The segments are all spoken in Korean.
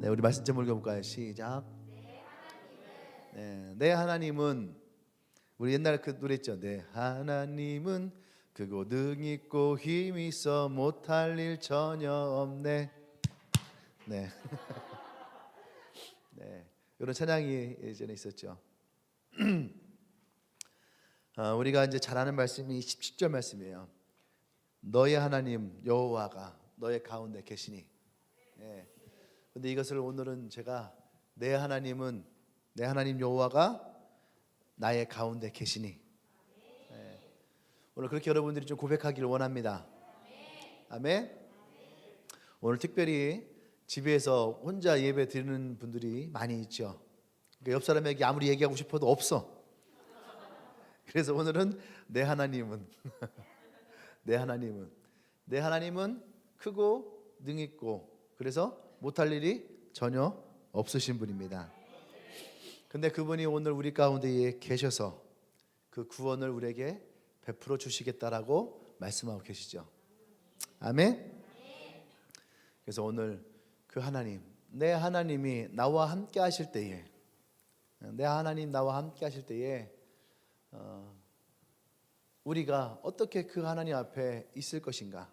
네, 우리 말씀 제목 읽어볼까요? 시작. 네, 내 하나님은 우리 옛날에 그 노래 있죠. 내 하나님은 크고 능 있고 힘 있어 못할 일 전혀 없네. 네, 네, 이런 찬양이 예전에 있었죠. 우리가 이제 잘 아는 말씀이 17절 말씀이에요. 너의 하나님 여호와가 너의 가운데 계시니. 네. 근데 이것을 오늘은 제가 내 하나님 여호와가 나의 가운데 계시니. 네. 오늘 그렇게 여러분들이 좀 고백하기를 원합니다. 아멘. 오늘 특별히 집에서 혼자 예배 드리는 분들이 많이 있죠. 그러니까 옆 사람에게 아무리 얘기하고 싶어도 없어. 그래서 오늘은 내 하나님은 내 하나님은 크고 능 있고 그래서 못할 일이 전혀 없으신 분입니다. 근데 그분이 오늘 우리 가운데에 계셔서 그 구원을 우리에게 베풀어 주시겠다라고 말씀하고 계시죠. 아멘. 그래서 오늘 그 하나님, 내 하나님이 나와 함께 하실 때에, 내 하나님 나와 함께 하실 때에 우리가 어떻게 그 하나님 앞에 있을 것인가,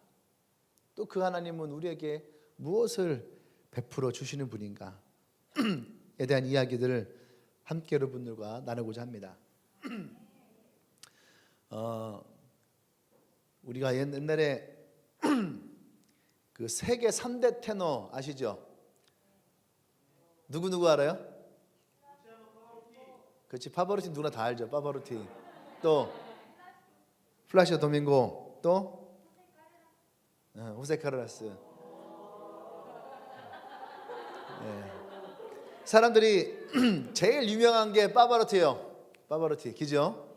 또 그 하나님은 우리에게 무엇을 베풀어 주시는 분인가에 대한 이야기들을 함께 여러분들과 나누고자 합니다. 우리가 옛날에 그 세계 3대 테너 아시죠? 누구 알아요? 그렇지, 파바로티 누구나 다 알죠. 파바로티, 또 플라시오 도밍고, 또 호세 카르라스. 네. 사람들이 제일 유명한 게 파바로티예요. 파바로티, 기죠?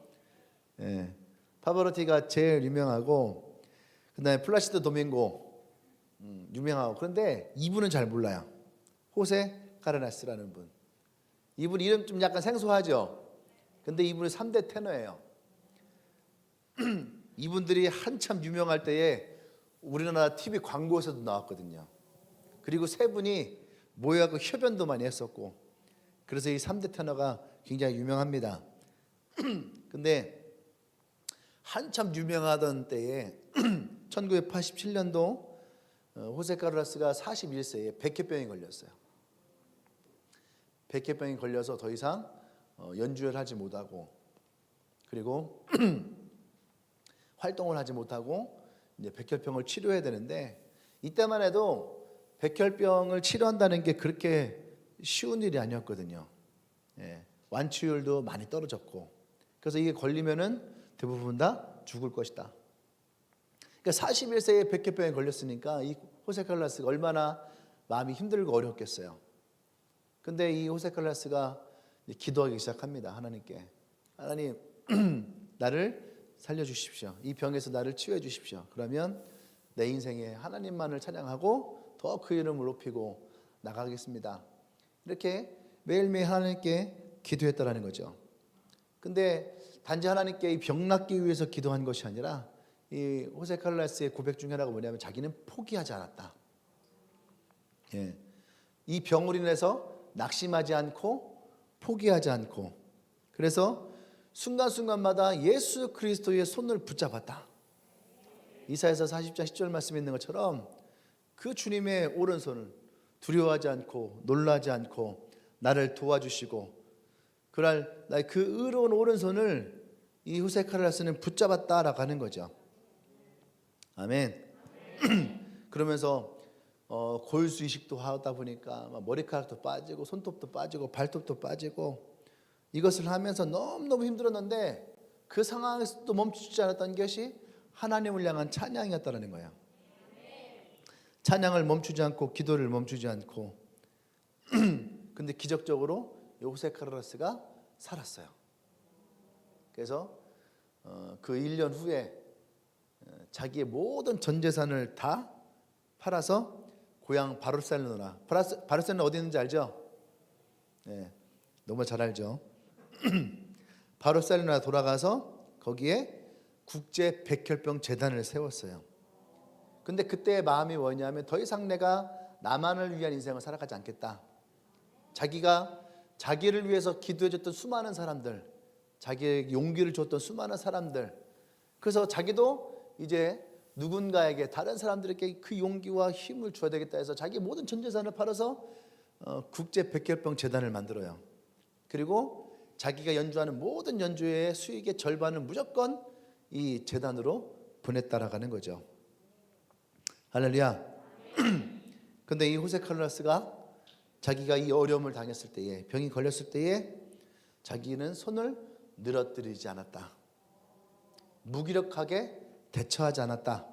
네. 파바로티가 제일 유명하고, 그다음에 플라시도 도밍고 유명하고. 그런데 이분은 잘 몰라요. 호세 카르라스라는 분. 이분 이름 좀 약간 생소하죠? 근데 이분은 3대 테너예요. 이분들이 한참 유명할 때에 우리나라 TV 광고에서도 나왔거든요. 그리고 세 분이 모여서 협연도 많이 했었고, 그래서 이 3대 테너가 굉장히 유명합니다. 근데 한참 유명하던 때에 1987년도 호세 카르라스가 41세에 백혈병이 걸렸어요. 백혈병이 걸려서 더 이상 연주를 하지 못하고, 그리고 활동을 하지 못하고 이제 백혈병을 치료해야 되는데, 이때만 해도 백혈병을 치료한다는 게 그렇게 쉬운 일이 아니었거든요. 예, 완치율도 많이 떨어졌고, 그래서 이게 걸리면은 대부분 다 죽을 것이다. 그러니까 41세에 백혈병에 걸렸으니까 이 호세 카르라스가 얼마나 마음이 힘들고 어렵겠어요. 근데 이 호세 카르라스가 기도하기 시작합니다. 하나님께, 하나님 나를 살려주십시오. 이 병에서 나를 치유해 주십시오. 그러면 내 인생에 하나님만을 찬양하고 더 그 이름을 높이고 나가겠습니다. 이렇게 매일매일 하나님께 기도했다라는 거죠. 근데 단지 하나님께 이 병 낫기 위해서 기도한 것이 아니라, 이 호세 카르라스의 고백 중에 하나가 뭐냐면 자기는 포기하지 않았다. 예. 이 병으로 인해서 낙심하지 않고 포기하지 않고, 그래서 순간순간마다 예수 그리스도의 손을 붙잡았다. 이사야서 40장 10절 말씀에 있는 것처럼 그 주님의 오른손을 두려워하지 않고 놀라지 않고 나를 도와주시고, 그날 나의 그 의로운 오른손을 이 호세 카르라스는 붙잡았다라고 하는 거죠. 아멘. 그러면서 골수 이식도 하다 보니까 머리카락도 빠지고 손톱도 빠지고 발톱도 빠지고, 이것을 하면서 너무너무 힘들었는데 그 상황에서도 멈추지 않았던 것이 하나님을 향한 찬양이었다는 거예요. 찬양을 멈추지 않고 기도를 멈추지 않고 근데 기적적으로 호세 카르라스가 살았어요. 그래서 그 1년 후에 자기의 모든 전 재산을 다 팔아서 고향 바르셀로나, 바르셀로나 어디 있는지 알죠? 네, 너무 잘 알죠. 바르셀로나 돌아가서 거기에 국제 백혈병 재단을 세웠어요. 근데 그때의 마음이 뭐냐면 더 이상 내가 나만을 위한 인생을 살아가지 않겠다. 자기가 자기를 위해서 기도해줬던 수많은 사람들, 자기에게 용기를 줬던 수많은 사람들, 그래서 자기도 이제 누군가에게, 다른 사람들에게 그 용기와 힘을 줘야 되겠다 해서 자기 모든 전 재산을 팔아서 국제 백혈병 재단을 만들어요. 그리고 자기가 연주하는 모든 연주의 수익의 절반을 무조건 이 재단으로 보냈다라는 거죠. 할렐루야. 근데 이 호세 카를로스가 자기가 이 어려움을 당했을 때에, 병이 걸렸을 때에 자기는 손을 늘어뜨리지 않았다. 무기력하게 대처하지 않았다.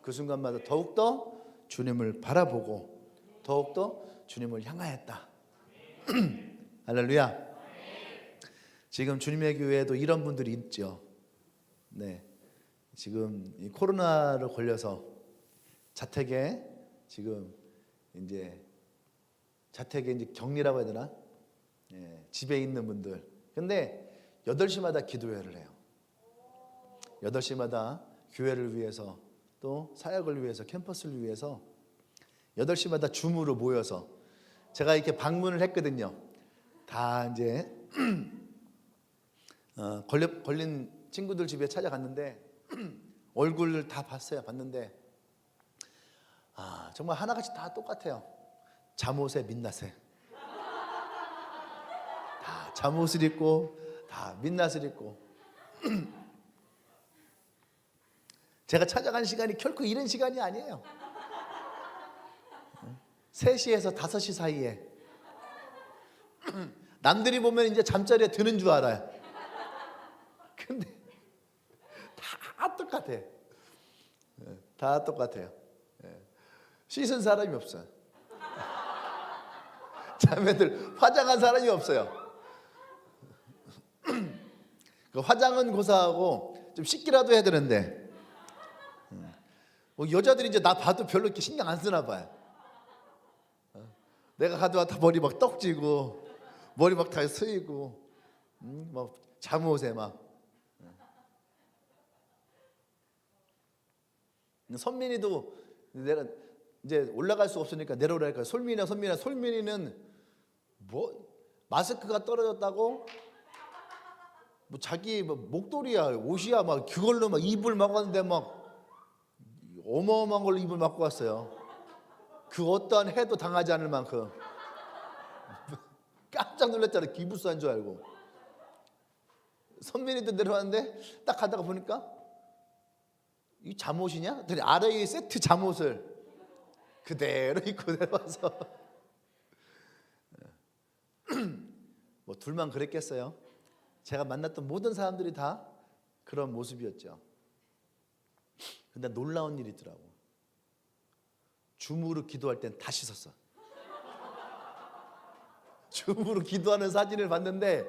그 순간마다 더욱더 주님을 바라보고 더욱더 주님을 향하였다. 할렐루야. 지금 주님의 교회에도 이런 분들이 있죠. 네, 지금 이 코로나로 걸려서 자택에 이제 격리라고 해야 되나? 예, 집에 있는 분들. 근데 8시마다 기도회를 해요. 8시마다 교회를 위해서, 또 사역을 위해서, 캠퍼스를 위해서 8시마다 줌으로 모여서 제가 이렇게 방문을 했거든요. 다 이제 걸린 친구들 집에 찾아갔는데 얼굴을 다 봤는데 정말 하나같이 다 똑같아요. 잠옷에 민낯에 다 잠옷을 입고 다 민낯을 입고 제가 찾아간 시간이 결코 이런 시간이 아니에요. 3시에서 5시 사이에 남들이 보면 이제 잠자리에 드는 줄 알아요. 근데 다 똑같아. 다 똑같아요. 씻은 사람이 없어요. 자매들 화장한 사람이 없어요. 그 화장은 고사하고 좀 씻기라도 해야 되는데 여자들이 이제 나 봐도 별로 이렇게 신경 안 쓰나 봐요. 내가 가도 다 머리 막 떡지고 머리 막 다 쓰이고 막 잠옷에 막. 선민이도 내가 이제 올라갈 수 없으니까 내려오라니까 솔민이는 뭐 마스크가 떨어졌다고 뭐 자기 뭐 목도리야 옷이야 막 그걸로 막 입을 막았는데 막 어마어마한 걸로 입을 막고 왔어요. 그 어떠한 해도 당하지 않을 만큼 깜짝 놀랐잖아요. 기부스한 줄 알고. 선민이도 내려왔는데 딱 가다가 보니까 이 잠옷이냐? 아래에 세트 잠옷을 그대로 입고 내려와서 뭐 둘만 그랬겠어요. 제가 만났던 모든 사람들이 다 그런 모습이었죠. 근데 놀라운 일이 있더라고. 줌으로 기도할 땐 다 씻었어. 줌으로 기도하는 사진을 봤는데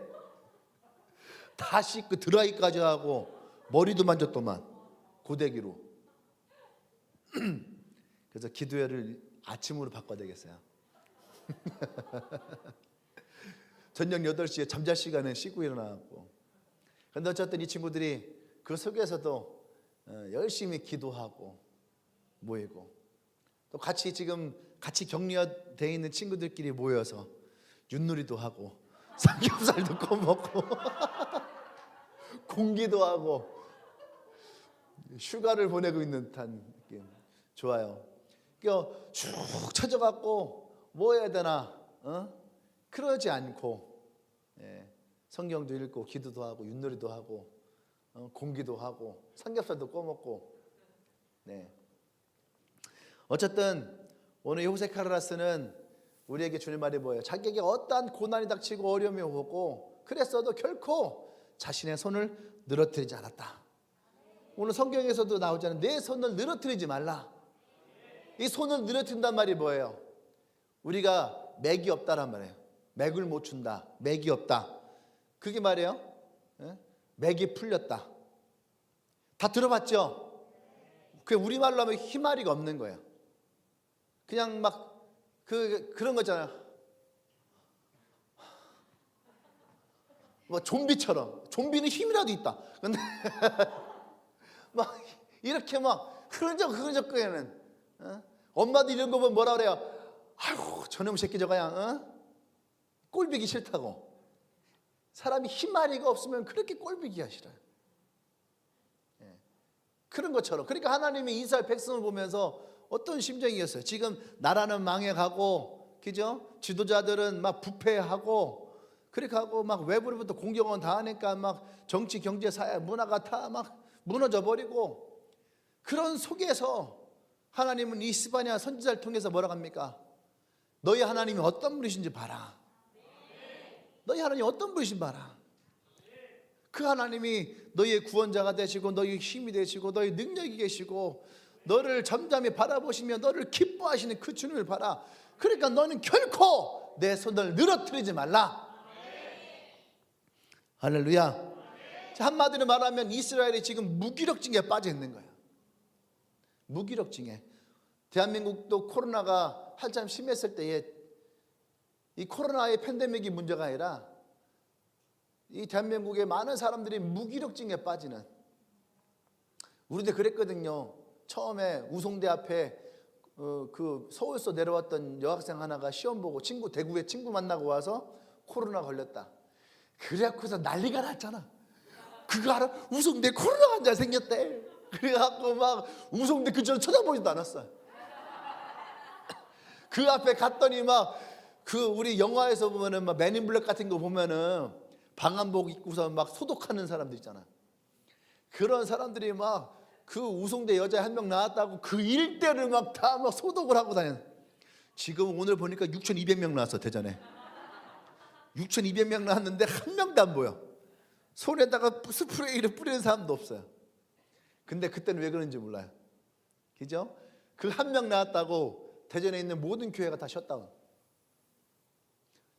다 씻고 드라이까지 하고 머리도 만졌더만 고데기로. 그래서 기도회를 아침으로 바꿔야 되겠어요. 저녁 8시에 잠잘 시간에 씻고 일어나고. 그런데 어쨌든 이 친구들이 그 속에서도 열심히 기도하고 모이고 또 같이 격리되어 있는 친구들끼리 모여서 윷놀이도 하고 삼겹살도 꺼먹고 공기도 하고 휴가를 보내고 있는 듯한 느낌. 좋아요. 쭉 쳐져갖고 뭐 해야 되나 그러지 않고 성경도 읽고 기도도 하고 윷놀이도 하고 공기도 하고 삼겹살도 꺼먹고. 어쨌든 오늘 호세 카를로스는 우리에게 주는 말이 뭐예요? 자기에게 어떠한 고난이 닥치고 어려움이 오고 그랬어도 결코 자신의 손을 늘어뜨리지 않았다. 오늘 성경에서도 나오잖아요. 내 손을 늘어뜨리지 말라. 이 손을 늘어뜨린단 말이 뭐예요? 우리가 맥이 없다란 말이에요. 맥을 못 춘다. 맥이 없다. 그게 말이에요. 맥이 풀렸다. 다 들어봤죠? 그게 우리말로 하면 희마리가 없는 거예요. 그냥 막 그런 거잖아요. 뭐 좀비처럼. 좀비는 힘이라도 있다. 근데 막 이렇게 막 흐른적거리는 엄마도 이런 거 보면 뭐라 그래요? 아유 저놈 새끼 저거야 꼴보기 싫다고. 사람이 희마리가 없으면 그렇게 꼴보기가 싫어요. 그런 것처럼. 그러니까 하나님이 이스라엘 백성을 보면서 어떤 심정이었어요? 지금 나라는 망해가고, 그죠? 지도자들은 막 부패하고, 그렇게 하고 막 외부로부터 공격은 다 하니까 막 정치, 경제, 사회, 문화가 다 막 무너져 버리고, 그런 속에서 하나님은 이 스바냐 선지자를 통해서 뭐라고 합니까? 너희 하나님이 어떤 분이신지 봐라. 너희 하나님이 어떤 분이신지 봐라. 그 하나님이 너희의 구원자가 되시고 너희의 힘이 되시고 너희의 능력이 계시고 너를 잠잠히 바라보시며 너를 기뻐하시는 그 주님을 봐라. 그러니까 너는 결코 내 손을 늘어뜨리지 말라. 할렐루야. 한마디로 말하면 이스라엘이 지금 무기력증에 빠져 있는 거예요. 무기력증에. 대한민국도 코로나가 한참 심했을 때에 이 코로나의 팬데믹이 문제가 아니라 이 대한민국의 많은 사람들이 무기력증에 빠지는, 우리도 그랬거든요. 처음에 우송대 앞에 그 서울서 내려왔던 여학생 하나가 시험 보고 대구에 친구 만나고 와서 코로나 걸렸다. 그래갖고서 난리가 났잖아. 그거 알아? 우송대 코로나 환자 생겼대. 그래갖고 막 우송대 그저 쳐다보지도 않았어. 그 앞에 갔더니 막 그 우리 영화에서 보면은 막 맨인 블랙 같은 거 보면은 방한복 입고서 막 소독하는 사람들 있잖아. 그런 사람들이 막 그 우송대 여자 한 명 나왔다고 그 일대를 막 다 막 소독을 하고 다녀. 지금 오늘 보니까 6,200명 나왔어. 대전에 6,200명 나왔는데 한 명도 안 보여. 손에다가 스프레이를 뿌리는 사람도 없어요. 근데 그때는 왜 그런지 몰라요. 그죠? 그 한 명 나왔다고 대전에 있는 모든 교회가 다 셧다운.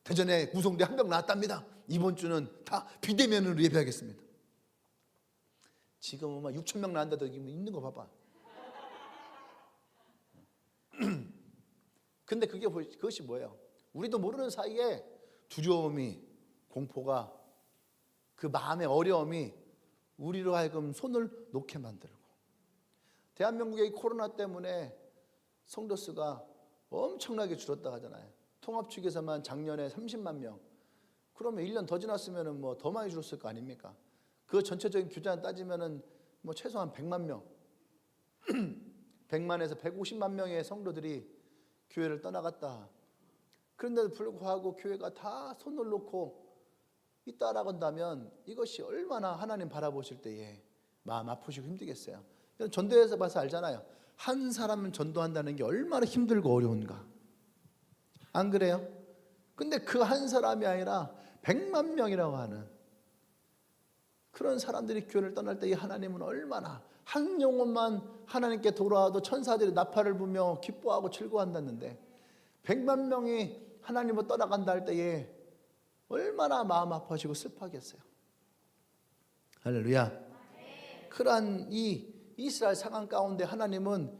대전에 우송대 한 명 나왔답니다. 이번 주는 다 비대면으로 예배하겠습니다. 지금은 막 6,000명 나온다도 있는 거 봐봐. 근데 그것이 뭐예요? 우리도 모르는 사이에 두려움이, 공포가, 그 마음의 어려움이 우리로 하여금 손을 놓게 만들고, 대한민국의 이 코로나 때문에 성도 수가 엄청나게 줄었다 하잖아요. 통합 측에서만 작년에 30만 명. 그러면 1년 더 지났으면 뭐 더 많이 줄었을 거 아닙니까? 그 전체적인 규모를 따지면은 뭐 최소한 100만 명, 100만에서 150만 명의 성도들이 교회를 떠나갔다. 그런데도 불구하고 교회가 다 손을 놓고 있다라고 한다면 이것이 얼마나 하나님 바라보실 때에 마음 아프시고 힘들겠어요. 전도에서 봐서 알잖아요. 한 사람을 전도한다는 게 얼마나 힘들고 어려운가. 안 그래요? 근데 그 한 사람이 아니라 100만 명이라고 하는 그런 사람들이 교회를 떠날 때 이 하나님은 얼마나, 한 영혼만 하나님께 돌아와도 천사들이 나팔을 불며 기뻐하고 즐거워한다는데 100만 명이 하나님을 떠나간다 할 때에 얼마나 마음 아파하시고 슬퍼하겠어요. 할렐루야. 그러한 이 이스라엘 상황 가운데 하나님은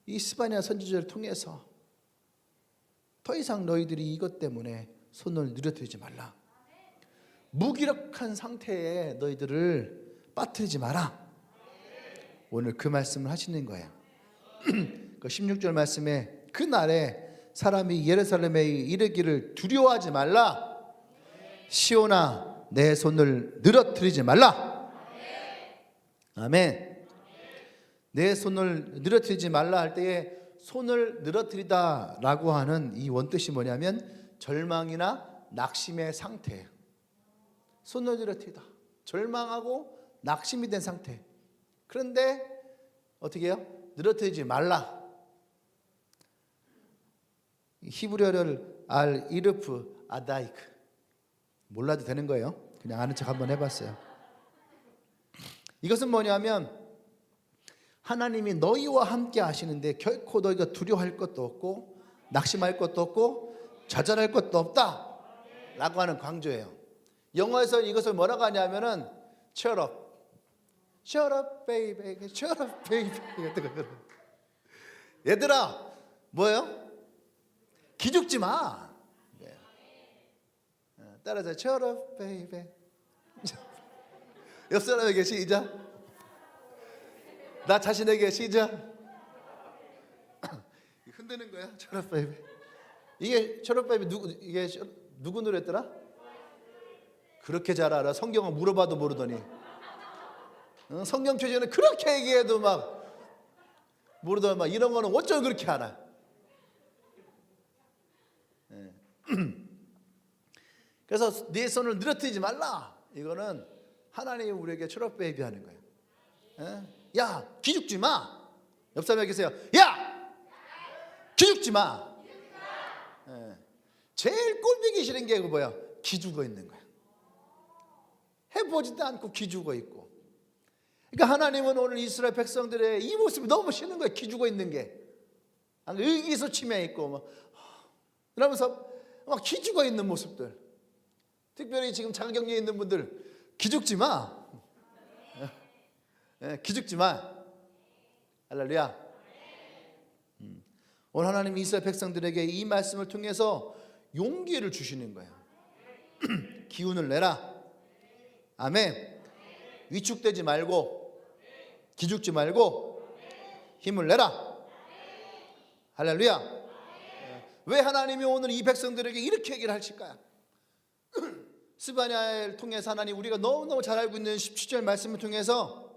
이 스바냐 선지자를 통해서 더 이상 너희들이 이것 때문에 손을 늘어뜨리지 말라. 무기력한 상태에 너희들을 빠뜨리지 마라. 오늘 그 말씀을 하시는 거예요. 그 16절 말씀에 그날에 사람이 예루살렘에 이르기를 두려워하지 말라. 시온아 내 손을 늘어뜨리지 말라. 아멘. 내 손을 늘어뜨리지 말라 할 때에 손을 늘어뜨리다 라고 하는 이 원뜻이 뭐냐면 절망이나 낙심의 상태예요. 손을 늘어뜨리다, 절망하고 낙심이 된 상태. 그런데 어떻게 해요? 늘어뜨리지 말라. 히브리어를 알 이르프 아다이크, 몰라도 되는 거예요. 그냥 아는 척 한번 해봤어요. 이것은 뭐냐면 하나님이 너희와 함께 하시는데 결코 너희가 두려워할 것도 없고 낙심할 것도 없고 좌절할 것도 없다 라고 하는 강조예요. 영어에서 이것을 뭐라고 하냐면은 Shut up, shut up baby, shut up baby. 얘들아 뭐예요? 기죽지 마. 따라서 Shut up baby. 옆 사람에게 시작. 나 자신에게 시작. 흔드는 거야. Shut up baby. 이게 철업밥이 누구 노래였더라? 그렇게 잘 알아. 성경을 물어봐도 모르더니. 성경 표제는 그렇게 얘기해도 막 모르더니 막 이런 거는 어쩜 그렇게 알아? 그래서 네 손을 늘어뜨리지 말라. 이거는 하나님이 우리에게 철업배 얘기하는 거예요. 야, 기죽지 마. 옆 사람에 계세요. 야, 기죽지 마. 제일 꼴보기 싫은 게 뭐야? 기죽어 있는 거야. 해보지도 않고 기죽어 있고. 그러니까 하나님은 오늘 이스라엘 백성들의 이 모습이 너무 싫은 거예요. 기죽어 있는 게. 의기소침해 있고 막 그러면서 막 기죽어 있는 모습들. 특별히 지금 자가격리에 있는 분들 기죽지 마. 기죽지 마. 할렐루야. 오늘 하나님이 이스라엘 백성들에게 이 말씀을 통해서 용기를 주시는 거예요. 기운을 내라. 아멘. 위축되지 말고 기죽지 말고 힘을 내라. 할렐루야. 왜 하나님이 오늘 이 백성들에게 이렇게 얘기를 하실까요? 스바냐를 통해서 하나님 우리가 너무너무 잘 알고 있는 17절 말씀을 통해서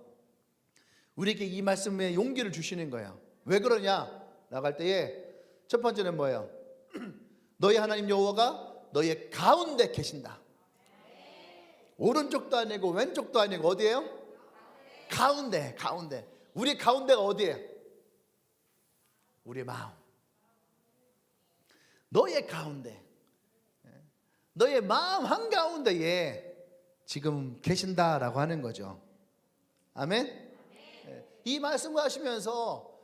우리에게 이 말씀에 용기를 주시는 거예요. 왜 그러냐? 나갈 때에 첫 번째는 뭐예요? 너희 하나님 여호와가 너희의 가운데 계신다. 오른쪽도 아니고 왼쪽도 아니고 어디예요? 가운데. 우리 가운데가 어디예요? 우리 마음. 너의 가운데, 너의 마음 한가운데에 지금 계신다라고 하는 거죠. 아멘. 이 말씀을 하시면서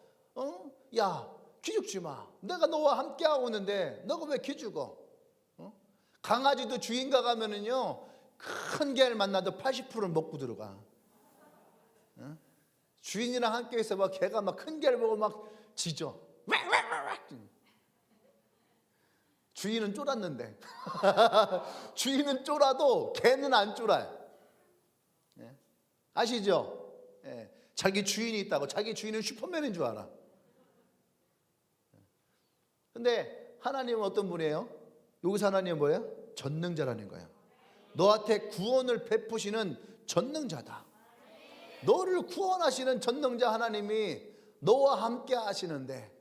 야, 기죽지 마. 내가 너와 함께하고 있는데 너가 왜 기죽어? 강아지도 주인과 가면은요 큰 개를 만나도 80%는 먹고 들어가. 주인이랑 함께 있어 막 개가 막 큰 개를 보고 막 짖어. 주인은 쫄았는데 주인은 쫄아도 개는 안 쫄아요. 아시죠? 자기 주인이 있다고 자기 주인은 슈퍼맨인 줄 알아. 근데 하나님은 어떤 분이에요? 여기서 하나님은 뭐예요? 전능자라는 거예요. 너한테 구원을 베푸시는 전능자다. 너를 구원하시는 전능자 하나님이 너와 함께 하시는데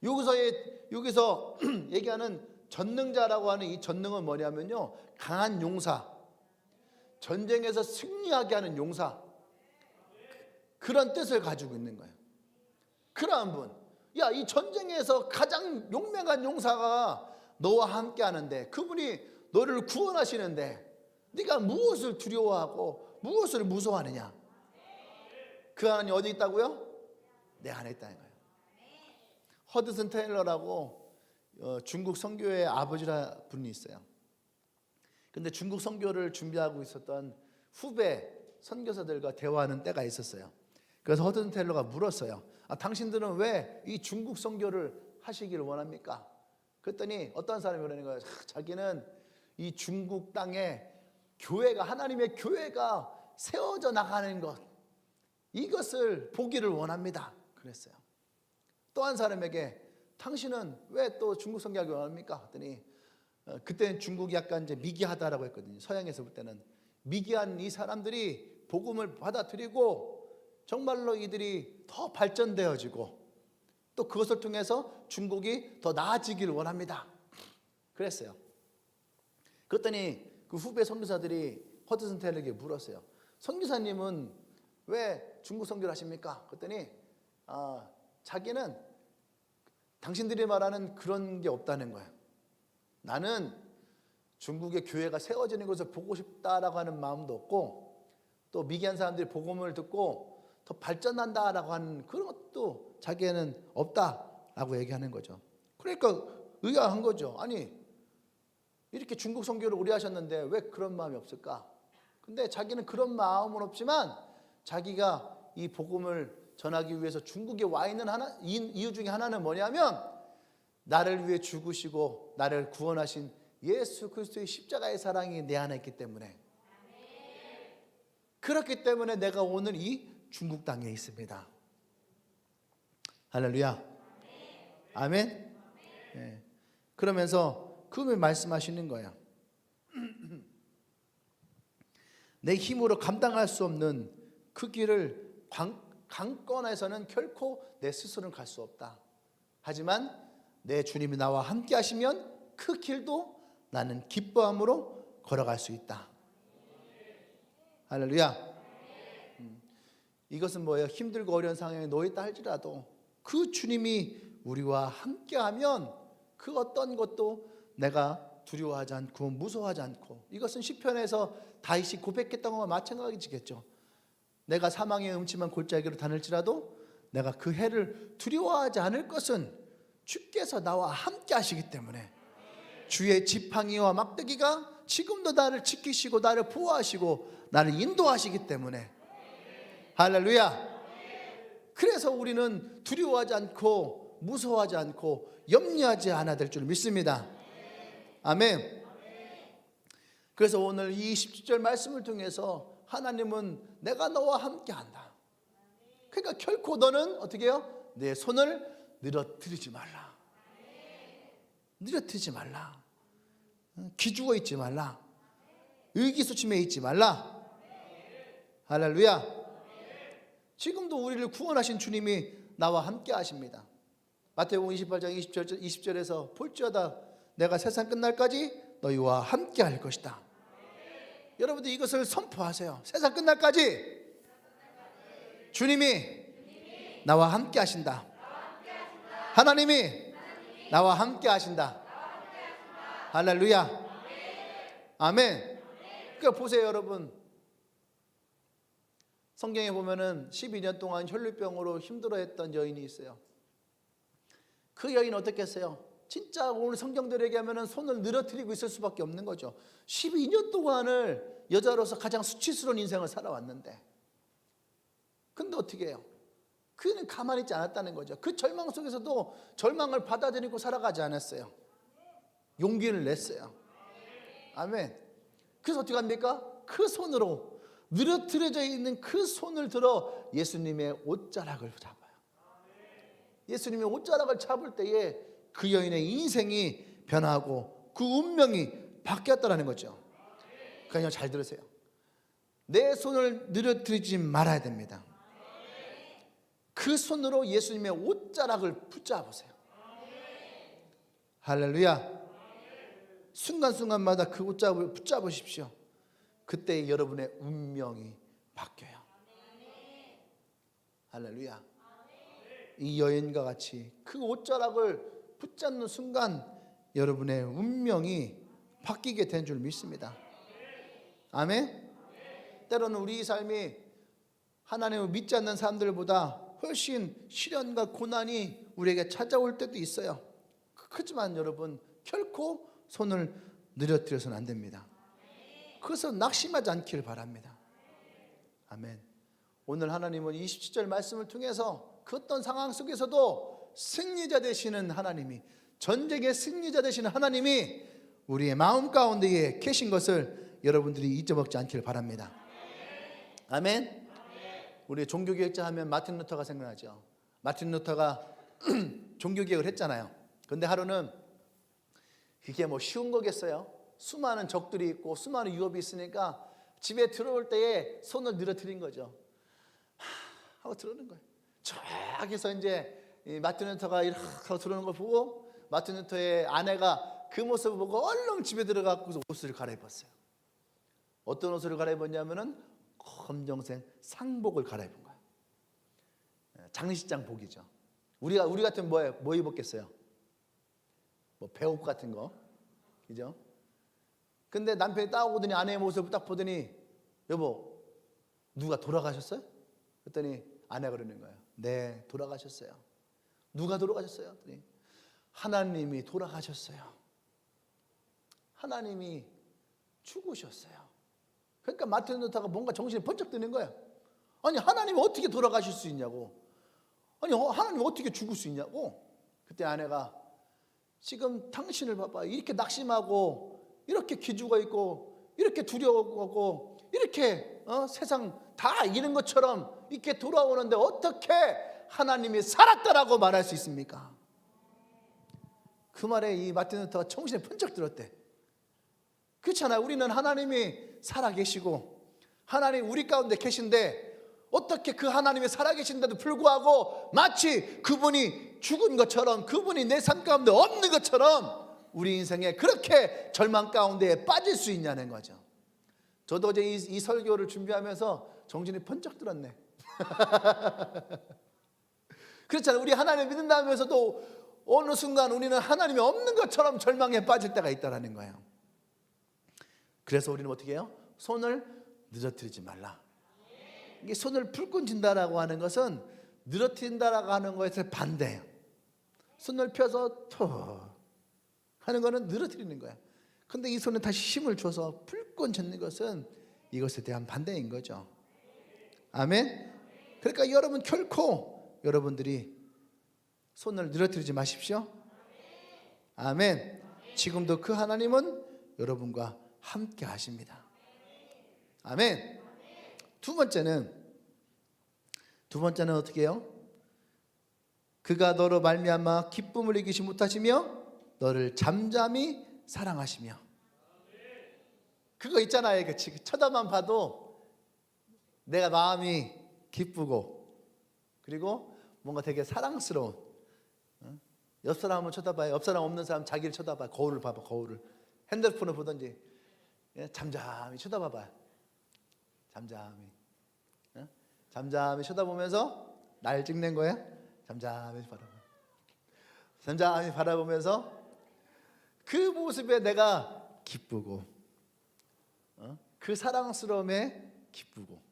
여기서 얘기하는 전능자라고 하는 이 전능은 뭐냐면요, 강한 용사, 전쟁에서 승리하게 하는 용사, 그런 뜻을 가지고 있는 거예요. 그러한 분, 야, 이 전쟁에서 가장 용맹한 용사가 너와 함께 하는데 그분이 너를 구원하시는데 네가 무엇을 두려워하고 무엇을 무서워하느냐? 그 하나님 어디 있다고요? 내 안에 있다는 거예요. 허드슨 테일러라고 중국 선교의 아버지라 분이 있어요. 근데 중국 선교를 준비하고 있었던 후배 선교사들과 대화하는 때가 있었어요. 그래서 허드슨 테일러가 물었어요. 당신들은 왜 이 중국 선교를 하시기를 원합니까? 그랬더니 어떤 사람이 그러는 거예요. 자기는 이 중국 땅에 교회가, 하나님의 교회가 세워져 나가는 것, 이것을 보기를 원합니다. 그랬어요. 또 한 사람에게 당신은 왜 또 중국 선교하기 원합니까? 했더니 그때는 중국이 약간 이제 미개하다라고 했거든요. 서양에서 볼 때는 미개한 이 사람들이 복음을 받아들이고 정말로 이들이 더 발전되어지고 또 그것을 통해서 중국이 더 나아지기를 원합니다. 그랬어요. 그랬더니 그 후배 선교사들이 허드슨 테일러에게 물었어요. 선교사님은 왜 중국 선교를 하십니까? 그랬더니 자기는 당신들이 말하는 그런 게 없다는 거예요. 나는 중국의 교회가 세워지는 것을 보고 싶다라고 하는 마음도 없고 또 미개한 사람들이 복음을 듣고 더 발전한다라고 하는 그런 것도 자기에는 없다라고 얘기하는 거죠. 그러니까 의아한 거죠. 아니 이렇게 중국 선교를 오래 하셨는데 왜 그런 마음이 없을까? 근데 자기는 그런 마음은 없지만 자기가 이 복음을 전하기 위해서 중국에 와 있는 이유 중에 하나는 뭐냐면 나를 위해 죽으시고 나를 구원하신 예수 그리스도의 십자가의 사랑이 내 안에 있기 때문에, 그렇기 때문에 내가 오늘 이 중국 땅에 있습니다. 할렐루야. 아멘. 네. 그러면서 그 후에 말씀하시는 거예요. 내 힘으로 감당할 수 없는 그 길을 강권에서는 결코 내 스스로는 갈 수 없다. 하지만 내 주님이 나와 함께 하시면 그 길도 나는 기뻐함으로 걸어갈 수 있다. 할렐루야. 이것은 뭐예요? 힘들고 어려운 상황에 놓였다 할지라도 그 주님이 우리와 함께하면 그 어떤 것도 내가 두려워하지 않고 무서워하지 않고, 이것은 시편에서 다윗이 고백했던 것과 마찬가지겠죠. 내가 사망의 음침한 골짜기로 다닐지라도 내가 그 해를 두려워하지 않을 것은 주께서 나와 함께 하시기 때문에, 주의 지팡이와 막대기가 지금도 나를 지키시고 나를 보호하시고 나를 인도하시기 때문에, 할렐루야. 그래서 우리는 두려워하지 않고 무서워하지 않고 염려하지 않아야 될 줄 믿습니다. 아멘. 그래서 오늘 이 17절 말씀을 통해서 하나님은 내가 너와 함께 한다. 그러니까 결코 너는 어떻게 해요? 내 손을 늘어뜨리지 말라. 늘어뜨리지 말라. 기죽어 있지 말라. 의기소침해 있지 말라. 할렐루야. 지금도 우리를 구원하신 주님이 나와 함께 하십니다. 마태복음 28장 20절에서 볼지어다 내가 세상 끝날까지 너희와 함께 할 것이다. 여러분들 이것을 선포하세요. 세상 끝날까지 주님이 나와 함께 하신다. 하나님이 나와 함께 하신다. 할렐루야. 아멘. 그러니까 보세요 여러분, 성경에 보면은 12년 동안 혈루병으로 힘들어했던 여인이 있어요. 그 여인 어떻게 했어요? 진짜 오늘 성경대로 얘기하면 손을 늘어뜨리고 있을 수밖에 없는 거죠. 12년 동안을 여자로서 가장 수치스러운 인생을 살아왔는데, 근데 어떻게 해요? 그는 가만히 있지 않았다는 거죠. 그 절망 속에서도 절망을 받아들이고 살아가지 않았어요. 용기를 냈어요. 아멘. 그래서 어떻게 합니까? 그 손으로, 늘어뜨려져 있는 그 손을 들어 예수님의 옷자락을 잡아요. 예수님의 옷자락을 잡을 때에 그 여인의 인생이 변하고 그 운명이 바뀌었다는 거죠. 그냥 잘 들으세요. 내 손을 늘어뜨리지 말아야 됩니다. 그 손으로 예수님의 옷자락을 붙잡으세요. 할렐루야. 순간순간마다 그 옷자락을 붙잡으십시오. 그때 여러분의 운명이 바뀌어요. 할렐루야. 이 여인과 같이 그 옷자락을 붙잡는 순간 여러분의 운명이 바뀌게 된 줄 믿습니다. 아멘. 때로는 우리 삶이 하나님을 믿지 않는 사람들보다 훨씬 시련과 고난이 우리에게 찾아올 때도 있어요. 그렇지만 여러분 결코 손을 늘어뜨려서는 안 됩니다. 그래서 낙심하지 않기를 바랍니다. 아멘. 오늘 하나님은 27절 말씀을 통해서 그 어떤 상황 속에서도 승리자 되시는 하나님이, 전쟁의 승리자 되시는 하나님이 우리의 마음 가운데에 계신 것을 여러분들이 잊어먹지 않기를 바랍니다. 아멘. 우리 종교개혁자 하면 마틴 루터가 생각나죠. 마틴 루터가 종교개혁을 했잖아요. 근데 하루는 그게 뭐 쉬운 거겠어요? 수많은 적들이 있고 수많은 유업이 있으니까 집에 들어올 때에 손을 늘어뜨린 거죠. 하고 들어오는 거예요. 저기서 이제 마틴 루터가 이렇게 하고 들어오는 걸 보고 마틴 루터의 아내가 그 모습을 보고 얼른 집에 들어가서 옷을 갈아입었어요. 어떤 옷을 갈아입었냐면은 검정색 상복을 갈아입은 거예요. 장례식장 복이죠. 우리 같은 뭐 입었겠어요? 뭐 배옷 같은 거, 그죠? 근데 남편이 딱 오더니 아내의 모습을 딱 보더니 여보 누가 돌아가셨어요? 그랬더니 아내가 그러는 거예요. 네, 돌아가셨어요. 누가 돌아가셨어요? 그랬더니 하나님이 돌아가셨어요. 하나님이 죽으셨어요. 그러니까 마틴 루터가 뭔가 정신이 번쩍 드는 거예요. 아니 하나님이 어떻게 돌아가실 수 있냐고. 아니 하나님이 어떻게 죽을 수 있냐고. 그때 아내가 지금 당신을 봐봐. 이렇게 낙심하고 이렇게 기죽어 있고 이렇게 두려워하고 이렇게 세상 다 잃은 것처럼 이렇게 돌아오는데 어떻게 하나님이 살았다라고 말할 수 있습니까? 그 말에 이 마틴 루터가 정신에 번쩍 들었대. 그렇잖아요. 우리는 하나님이 살아계시고 하나님 우리 가운데 계신데 어떻게 그 하나님이 살아계신데도 불구하고 마치 그분이 죽은 것처럼, 그분이 내 삶 가운데 없는 것처럼 우리 인생에 그렇게 절망 가운데 빠질 수 있냐는 거죠. 저도 어제 이 설교를 준비하면서 정신이 번쩍 들었네. 그렇잖아요. 우리 하나님을 믿는다면서도 어느 순간 우리는 하나님이 없는 것처럼 절망에 빠질 때가 있다는 거예요. 그래서 우리는 어떻게 해요? 손을 늘어뜨리지 말라. 이게 손을 불끈 쥔다라고 하는 것은 늘어뜨린다라고 하는 것에 반대예요. 손을 펴서 톡 하는 것은 늘어뜨리는 거야. 근데 이 손에 다시 힘을 줘서 불끈 젓는 것은 이것에 대한 반대인 거죠. 아멘. 그러니까 여러분 결코 여러분들이 손을 늘어뜨리지 마십시오. 아멘. 지금도 그 하나님은 여러분과 함께 하십니다. 아멘. 두 번째는 어떻게 해요? 그가 너로 말미암아 기쁨을 이기지 못하시며 너를 잠잠히 사랑하시며. 그거 있잖아요. 쳐다만 봐도 내가 마음이 기쁘고 그리고 뭔가 되게 사랑스러운. 옆 사람 한번 쳐다봐요. 옆 사람 없는 사람 자기를 쳐다봐. 거울을 봐봐. 거울을. 핸드폰을 보든지 잠잠히 쳐다봐봐요. 잠잠히. 잠잠히 쳐다보면서 날 찍는 거야. 잠잠히 바라봐. 잠잠히 바라보면서 그 모습에 내가 기쁘고 그 사랑스러움에 기쁘고.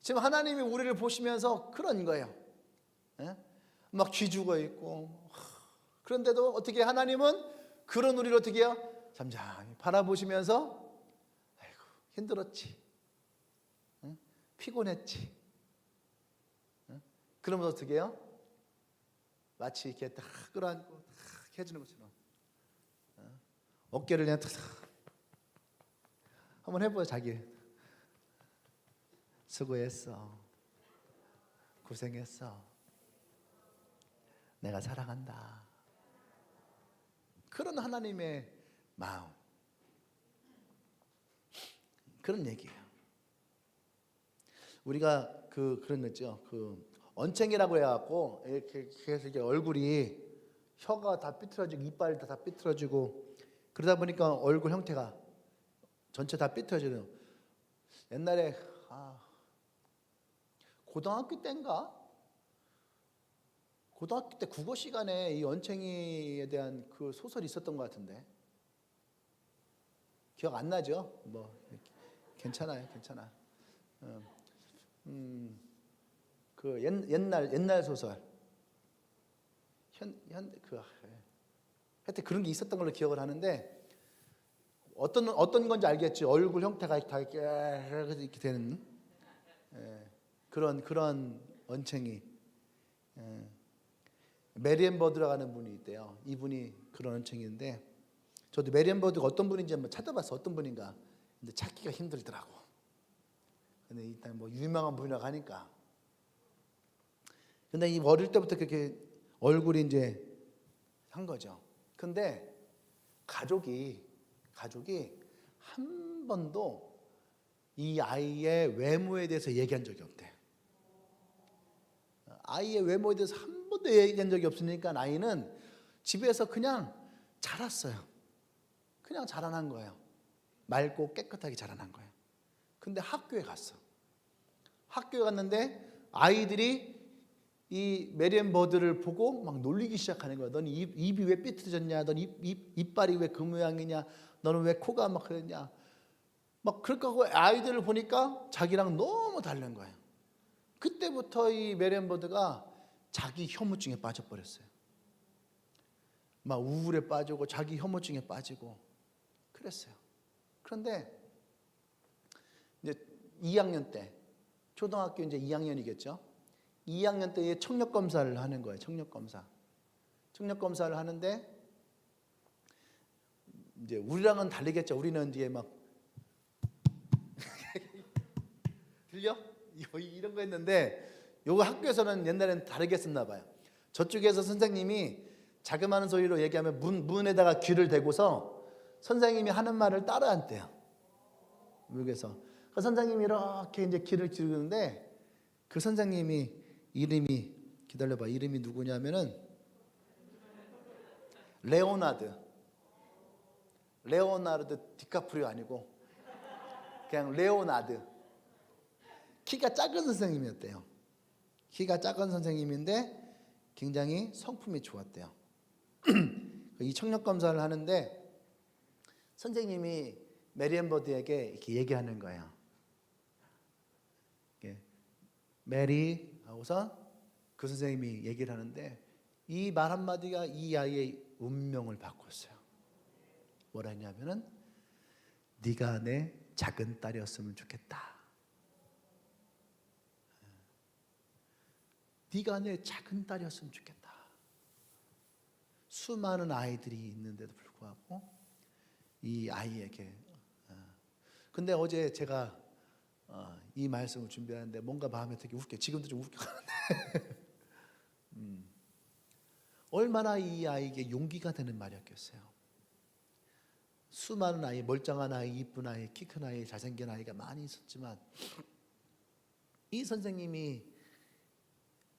지금 하나님이 우리를 보시면서 그런 거예요. 막 쥐죽어 있고 그런데도 어떻게 하나님은 그런 우리를 어떻게 해요? 잠잠히 바라보시면서 아이고 힘들었지, 피곤했지. 그러면 어떻게 해요? 마치 이렇게 딱 끌어안고 딱 해주는 것처럼 어깨를 그냥 탁 한번 해보자. 자기 수고했어, 고생했어, 내가 사랑한다. 그런 하나님의 마음, 그런 얘기예요. 우리가 그런 거 있죠. 언챙이라고 해갖고 이렇게 얼굴이 혀가 다 삐뚤어지고 이빨이 다 삐뚤어지고 그러다 보니까 얼굴 형태가 전체 다 삐뚤어지는. 옛날에 고등학교 때인가? 고등학교 때 국어 시간에 이 언챙이에 대한 그 소설이 있었던 것 같은데 기억 안 나죠? 뭐 괜찮아요, 괜찮아. 그 옛날 소설 하여튼 그런 게 있었던 걸로 기억을 하는데 어떤 건지 알겠지. 얼굴 형태가 다 이렇게 되는 그런 언챙이. 메리앤 버드라는 분이 있대요. 이분이 그런 언챙이인데 저도 메리앤 버드가 어떤 분인지 한번 찾아봤어. 어떤 분인가. 근데 찾기가 힘들더라고. 근데 일단 뭐 유명한 분이라고 하니까. 근데 이 어릴 때부터 그렇게 얼굴이 이제 한 거죠. 근데 가족이 한 번도 이 아이의 외모에 대해서 얘기한 적이 없대. 아이의 외모에 대해서 한 번도 얘기한 적이 없으니까 아이는 집에서 그냥 자랐어요. 그냥 자라난 거예요. 맑고 깨끗하게 자라난 거예요. 근데 학교에 갔어. 학교에 갔는데 아이들이 이 메리앤 버드를 보고 막 놀리기 시작하는 거야. 넌 입이 왜 삐뚤어졌냐? 넌 이빨이 왜 그 모양이냐? 너는 왜 코가 막 그랬냐? 막 그렇게 하고 아이들을 보니까 자기랑 너무 다른 거예요. 그때부터 이 메리앤 버드가 자기 혐오증에 빠져버렸어요. 막 우울에 빠지고 자기 혐오증에 빠지고 그랬어요. 그런데 이제 2학년 때, 초등학교 이제 2학년이겠죠. 2학년 때에 청력 검사를 하는 거예요. 청력 검사를 하는데 이제 우리랑은 다르겠죠. 우리는 이제 막 들려? 이런 거 했는데 요거 학교에서는 옛날에는 다르게 썼나 봐요. 저쪽에서 선생님이 자그마한 소리로 얘기하면 문에다가 귀를 대고서 선생님이 하는 말을 따라 한대요. 미국에서. 그 선생님이 이렇게 이제 귀를 기르는데 그 선생님이 이름이 기다려봐. 이름이 누구냐면은 레오나르도 디카프리오 아니고 그냥 레오나르도. 키가 작은 선생님이었대요. 키가 작은 선생님인데 굉장히 성품이 좋았대요. 이 청력 검사를 하는데 선생님이 메리 버드에게 이렇게 얘기하는 거예요. 메리 하고서 그 선생님이 얘기를 하는데 이 말 한마디가 이 아이의 운명을 바꿨어요. 뭐라 했냐면은 네가 내 작은 딸이었으면 좋겠다. 네가 내 작은 딸이었으면 좋겠다. 수많은 아이들이 있는데도 불구하고 이 아이에게. 근데 어제 제가 이 말씀을 준비하는데 뭔가 마음에 되게 웃겨. 지금도 좀 웃겨가는데 얼마나 이 아이에게 용기가 되는 말이었겠어요. 수많은 아이, 멀쩡한 아이, 이쁜 아이, 키 큰 아이, 잘생긴 아이가 많이 있었지만 이 선생님이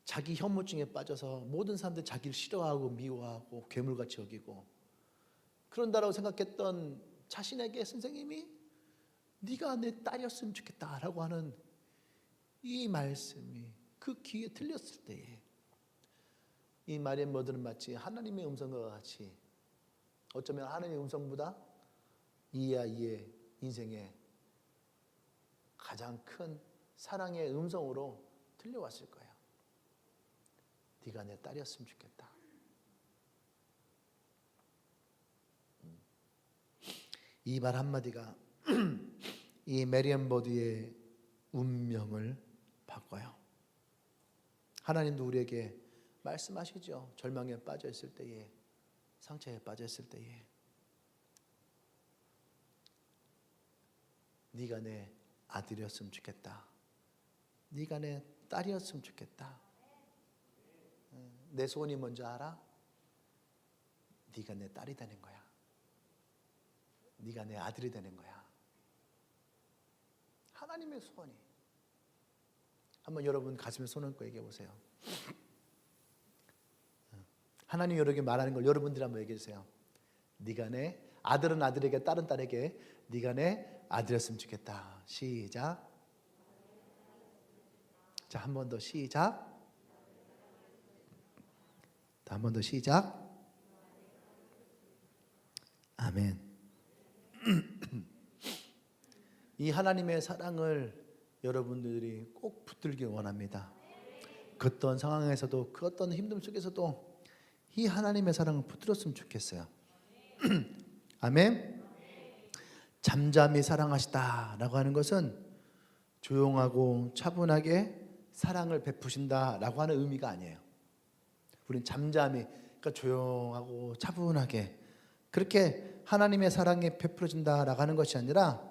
자기 혐오증에 빠져서 모든 사람들이 자기를 싫어하고 미워하고 괴물같이 여기고 그런다라고 생각했던 자신에게 선생님이 네가 내 딸이었으면 좋겠다라고 하는 이 말씀이 그 귀에 들렸을 때에 이 마리아 머드는 마치 하나님의 음성과 같이 어쩌면 하나님의 음성보다 이 아이의 인생에 가장 큰 사랑의 음성으로 들려왔을 거예요. 네가 내 딸이었으면 좋겠다. 이 말 한마디가 이 메리엄 버드의 운명을 바꿔요. 하나님도 우리에게 말씀하시죠. 절망에 빠져 있을 때에, 상처에 빠져 있을 때에 네가 내 아들이었으면 좋겠다. 네가 내 딸이었으면 좋겠다. 내 소원이 뭔지 알아? 네가 내 딸이 되는 거야. 네가 내 아들이 되는 거야. 하나님의 소원이. 한번 여러분 가슴에 손 얹고 얘기해 보세요. 하나님 여러분에게 말하는 걸 여러분들이 한번 얘기해 주세요. 네가 내 아들은 아들에게 딸은 딸에게 네가 내 아들이었으면 좋겠다. 시작. 자, 한 번 더 시작. 한 번 더 시작. 아멘. 이 하나님의 사랑을 여러분들이 꼭 붙들길 원합니다. 그 어떤 상황에서도 그 어떤 힘듦 속에서도 이 하나님의 사랑을 붙들었으면 좋겠어요. 아멘. 잠잠히 사랑하시다라고 하는 것은 조용하고 차분하게 사랑을 베푸신다라고 하는 의미가 아니에요. 우리는 잠잠히, 그러니까 조용하고 차분하게 그렇게 하나님의 사랑이 베풀어진다라고 하는 것이 아니라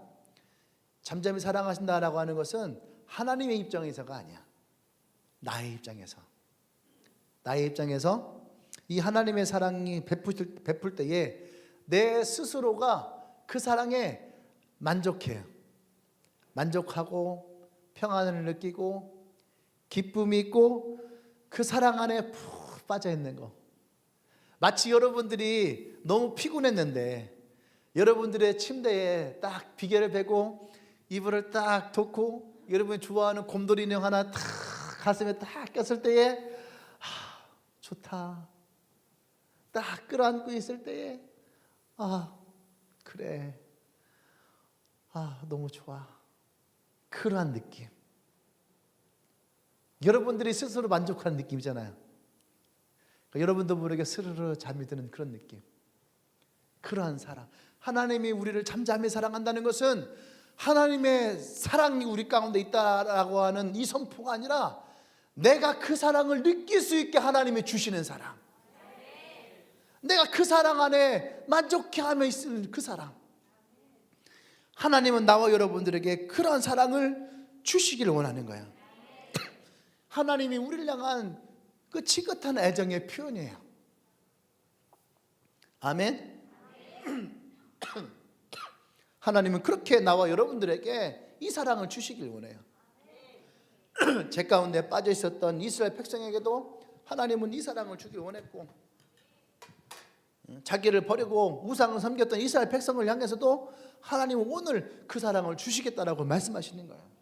잠잠히 사랑하신다라고 하는 것은 하나님의 입장에서가 아니야. 나의 입장에서 이 하나님의 사랑이 베풀 때에 내 스스로가 그 사랑에 만족해요. 만족하고 평안을 느끼고 기쁨이 있고 그 사랑 안에 푹 빠져 있는 거. 마치 여러분들이 너무 피곤했는데 여러분들의 침대에 딱 비계를 베고 이불을 딱 덮고 여러분이 좋아하는 곰돌이 인형 하나 탁 가슴에 딱 꼈을 때에 좋다. 딱 끌어안고 있을 때에 그래. 너무 좋아. 그러한 느낌. 여러분들이 스스로 만족하는 느낌이잖아요. 그러니까 여러분도 모르게 스르르 잠이 드는 그런 느낌. 그러한 사랑. 하나님이 우리를 잠잠히 사랑한다는 것은 하나님의 사랑이 우리 가운데 있다라고 하는 이 선포가 아니라 내가 그 사랑을 느낄 수 있게 하나님이 주시는 사랑. 내가 그 사랑 안에 만족해하며 있을 그 사랑. 하나님은 나와 여러분들에게 그러한 사랑을 주시기를 원하는 거예요. 하나님이 우리를 향한 그 지긋한 애정의 표현이에요. 아멘. 하나님은 그렇게 나와 여러분들에게 이 사랑을 주시길 원해요. 제 가운데 빠져 있었던 이스라엘 백성에게도 하나님은 이 사랑을 주길 원했고, 자기를 버리고 우상을 섬겼던 이스라엘 백성을 향해서도 하나님은 오늘 그 사랑을 주시겠다라고 말씀하시는 거예요.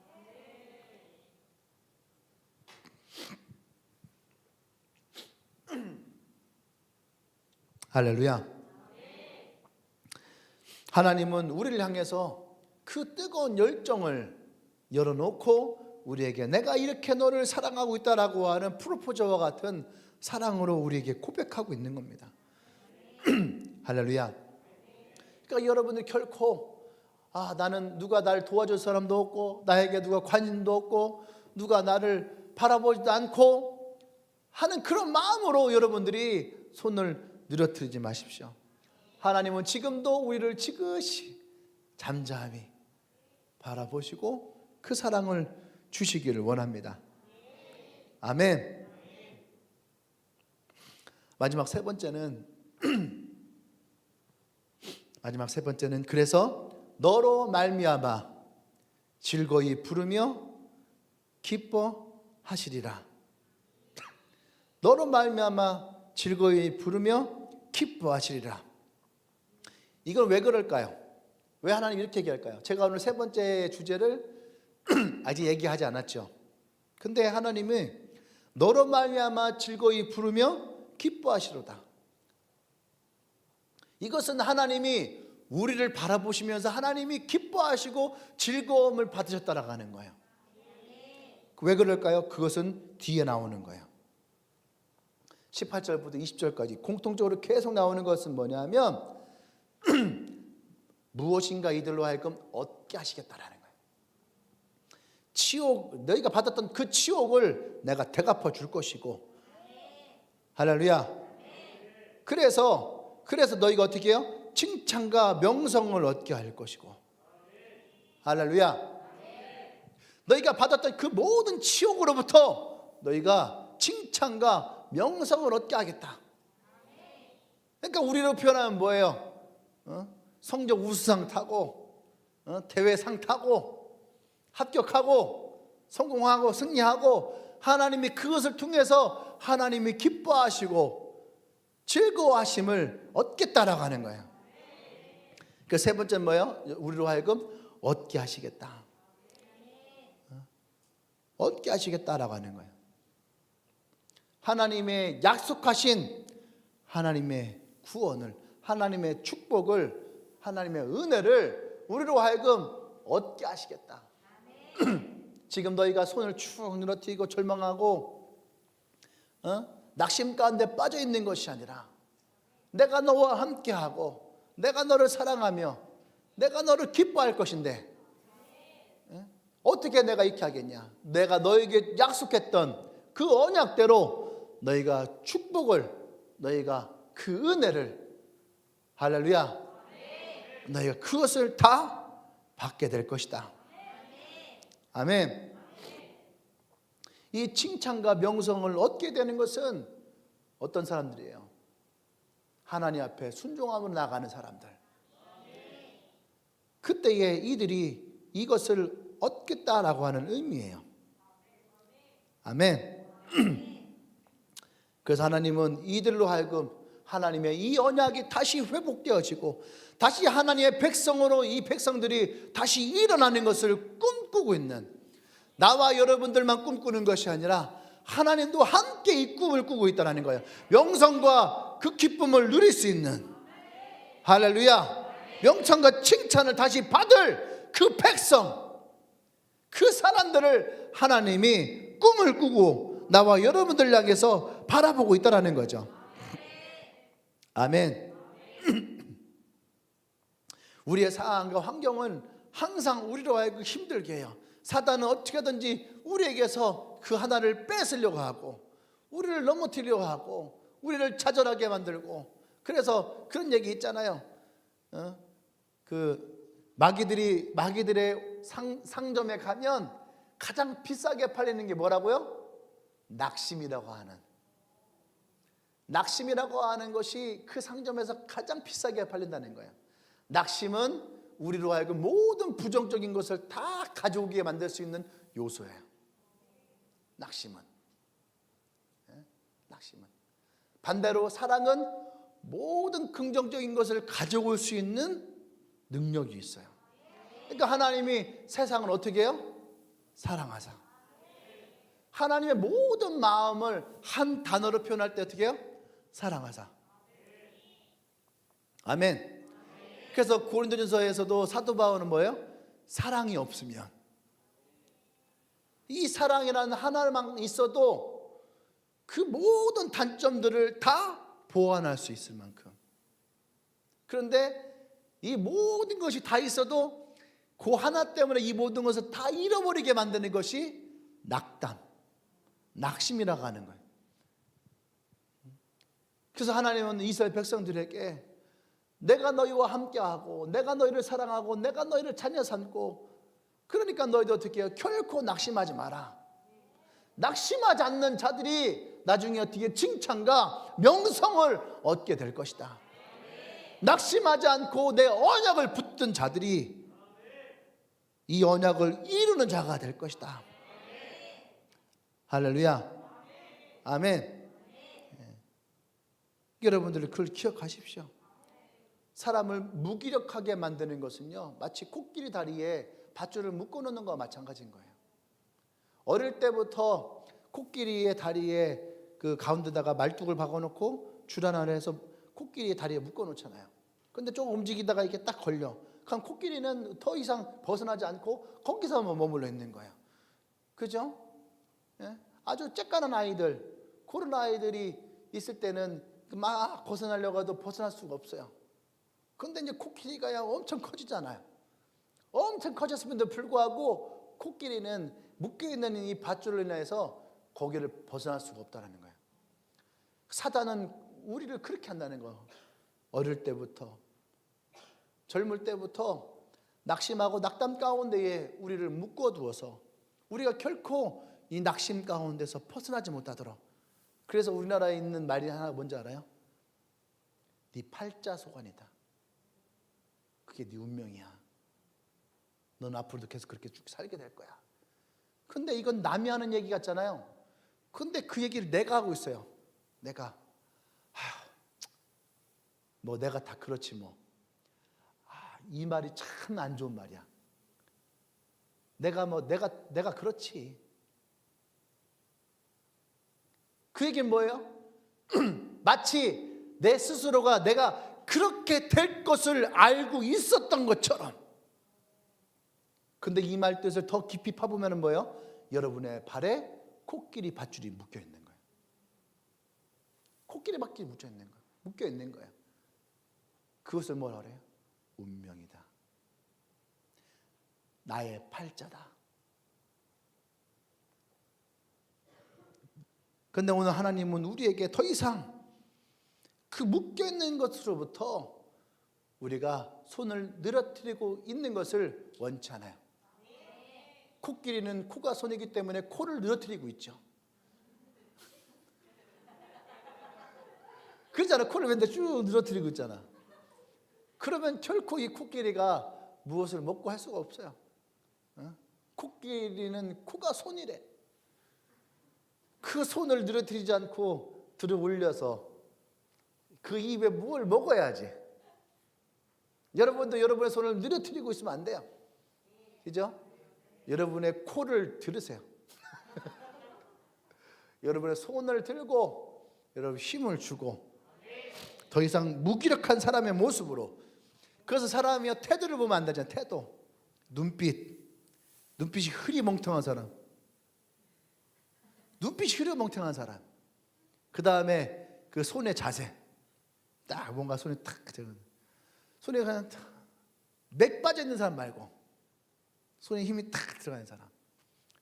할렐루야. 하나님은 우리를 향해서 그 뜨거운 열정을 열어놓고 우리에게 내가 이렇게 너를 사랑하고 있다라고 하는 프로포즈와 같은 사랑으로 우리에게 고백하고 있는 겁니다. 할렐루야. 그러니까 여러분들 결코 나는 누가 날 도와줄 사람도 없고 나에게 누가 관심도 없고 누가 나를 바라보지도 않고 하는 그런 마음으로 여러분들이 손을 늘어뜨리지 마십시오. 하나님은 지금도 우리를 지그시 잠잠히 바라보시고 그 사랑을 주시기를 원합니다. 아멘. 마지막 세 번째는 그래서 너로 말미암아 즐거이 부르며 기뻐하시리라. 너로 말미암아 즐거이 부르며 기뻐하시리라. 이건 왜 그럴까요? 왜 하나님 이렇게 얘기할까요? 제가 오늘 세 번째 주제를 아직 얘기하지 않았죠. 근데 하나님이 너로 말미암아 즐거이 부르며 기뻐하시로다. 이것은 하나님이 우리를 바라보시면서 하나님이 기뻐하시고 즐거움을 받으셨다라고 하는 거예요. 왜 그럴까요? 그것은 뒤에 나오는 거예요. 18절부터 20절까지 공통적으로 계속 나오는 것은 뭐냐면 무엇인가 이들로 하여금 얻게 하시겠다라는 거예요. 치욕, 너희가 받았던 그 치욕을 내가 대갚아 줄 것이고, 할렐루야. 그래서 너희가 어떻게 해요? 칭찬과 명성을 얻게 할 것이고, 할렐루야. 너희가 받았던 그 모든 치욕으로부터 너희가 칭찬과 명성을 얻게 하겠다. 그러니까 우리로 표현하면 뭐예요? 성적 우수상 타고, 대회상 타고, 합격하고, 성공하고, 승리하고, 하나님이 그것을 통해서 하나님이 기뻐하시고 즐거워하심을 얻겠다라고 하는 거예요. 그 세 번째는 뭐예요? 우리로 하여금 얻게 하시겠다. 얻게 하시겠다라고 하는 거예요. 하나님의 약속하신 하나님의 구원을, 하나님의 축복을, 하나님의 은혜를 우리로 하여금 얻게 하시겠다. 지금 너희가 손을 쭉 늘어뜨리고 절망하고 낙심 가운데 빠져 있는 것이 아니라 내가 너와 함께하고 내가 너를 사랑하며 내가 너를 기뻐할 것인데 어떻게 내가 이렇게 하겠냐? 내가 너에게 약속했던 그 언약대로 너희가 축복을, 너희가 그 은혜를, 할렐루야, 너희가 그것을 다 받게 될 것이다. 아멘. 이 칭찬과 명성을 얻게 되는 것은 어떤 사람들이에요? 하나님 앞에 순종함으로 나가는 사람들. 그때에 이들이 이것을 얻겠다라고 하는 의미예요. 아멘. 그래서 하나님은 이들로 하여금 하나님의 이 언약이 다시 회복되어지고 다시 하나님의 백성으로 이 백성들이 다시 일어나는 것을 꿈꾸고 있는, 나와 여러분들만 꿈꾸는 것이 아니라 하나님도 함께 이 꿈을 꾸고 있다는 거예요. 명성과 그 기쁨을 누릴 수 있는, 할렐루야, 명성과 칭찬을 다시 받을 그 백성, 그 사람들을 하나님이 꿈을 꾸고 나와 여러분들 향해서 바라보고 있다는 거죠. 아멘. 우리의 상황과 환경은 항상 우리로 하여금 힘들게 해요. 사단은 어떻게든지 우리에게서 그 하나를 뺏으려고 하고 우리를 넘어뜨리려고 하고 우리를 좌절하게 만들고, 그래서 그런 얘기 있잖아요. 그 마귀들의 상점에 가면 가장 비싸게 팔리는 게 뭐라고요? 낙심이라고 하는. 낙심이라고 하는 것이 그 상점에서 가장 비싸게 팔린다는 거예요. 낙심은 우리로 하여금 모든 부정적인 것을 다 가져오게 만들 수 있는 요소예요. 낙심은. 낙심은. 반대로 사랑은 모든 긍정적인 것을 가져올 수 있는 능력이 있어요. 그러니까 하나님이 세상을 어떻게 해요? 사랑하사. 하나님의 모든 마음을 한 단어로 표현할 때 어떻게 해요? 사랑하사. 아멘. 그래서 고린도전서에서도 사도 바울은 뭐예요? 사랑이 없으면, 이 사랑이라는 하나만 있어도 그 모든 단점들을 다 보완할 수 있을 만큼. 그런데 이 모든 것이 다 있어도 그 하나 때문에 이 모든 것을 다 잃어버리게 만드는 것이 낙담, 낙심이라고 하는 거예요. 그래서 하나님은 이스라엘 백성들에게 내가 너희와 함께하고 내가 너희를 사랑하고 내가 너희를 자녀 삼고, 그러니까 너희도 어떻게 해요? 결코 낙심하지 마라. 낙심하지 않는 자들이 나중에 어떻게 칭찬과 명성을 얻게 될 것이다. 낙심하지 않고 내 언약을 붙든 자들이 이 언약을 이루는 자가 될 것이다. 할렐루야. 아멘. 여러분들 그걸 기억하십시오. 사람을 무기력하게 만드는 것은요, 마치 코끼리 다리에 밧줄을 묶어놓는 것과 마찬가지인 거예요. 어릴 때부터 코끼리의 다리에 그 가운데다가 말뚝을 박아놓고 줄 하나를 해서 코끼리의 다리에 묶어놓잖아요. 근데 조금 움직이다가 이게 딱 걸려. 그럼 코끼리는 더 이상 벗어나지 않고 거기서만 머물러 있는 거예요. 그죠? 예? 아주 쬐까는 아이들, 그런 아이들이 있을 때는 막 벗어나려고 해도 벗어날 수가 없어요. 근데 이제 코끼리가 엄청 커지잖아요. 엄청 커졌음에도 불구하고 코끼리는 묶여있는 이 밧줄로 인해서 거기를 벗어날 수가 없다는 거예요. 사단은 우리를 그렇게 한다는 거예요. 어릴 때부터, 젊을 때부터 낙심하고 낙담 가운데에 우리를 묶어두어서 우리가 결코 이 낙심 가운데서 벗어나지 못하도록. 그래서 우리나라에 있는 말이 하나 뭔지 알아요? 네 팔자소관이다. 그게 네 운명이야. 넌 앞으로도 계속 그렇게 쭉 살게 될 거야. 근데 이건 남이 하는 얘기 같잖아요. 근데 그 얘기를 내가 하고 있어요. 내가 뭐 내가 다 그렇지 뭐. 이 말이 참 안 좋은 말이야. 내가 그렇지. 그 얘기는 뭐예요? 마치 내 스스로가 내가 그렇게 될 것을 알고 있었던 것처럼. 근데 이 말 뜻을 더 깊이 파보면 뭐예요? 여러분의 발에 코끼리 밧줄이 묶여 있는 거예요. 코끼리 밧줄이 묶여 있는 거예요. 묶여 있는 거예요. 그것을 뭐라 그래요? 운명이다. 나의 팔자다. 그런데 오늘 하나님은 우리에게 더 이상 그 묶여있는 것으로부터 우리가 손을 늘어뜨리고 있는 것을 원치 않아요. 코끼리는 코가 손이기 때문에 코를 늘어뜨리고 있죠. 그렇잖아. 코를 맨날 쭉 늘어뜨리고 있잖아. 그러면 결코 이 코끼리가 무엇을 먹고 할 수가 없어요. 코끼리는 코가 손이래. 그 손을 늘어뜨리지 않고 들어 올려서 그 입에 뭘 먹어야지. 여러분도 여러분의 손을 늘어뜨리고 있으면 안 돼요. 그죠? 여러분의 코를 들으세요. 여러분의 손을 들고 여러분 힘을 주고 더 이상 무기력한 사람의 모습으로. 그래서 사람이 태도를 보면 안 되잖아요. 태도, 눈빛이 흐리멍텅한 사람, 눈빛이 흐리멍텅한 사람. 그 다음에 그 손의 자세, 딱 뭔가 손에 탁 손에 그냥 맥 빠져 있는 사람 말고 손에 힘이 탁 들어가는 사람.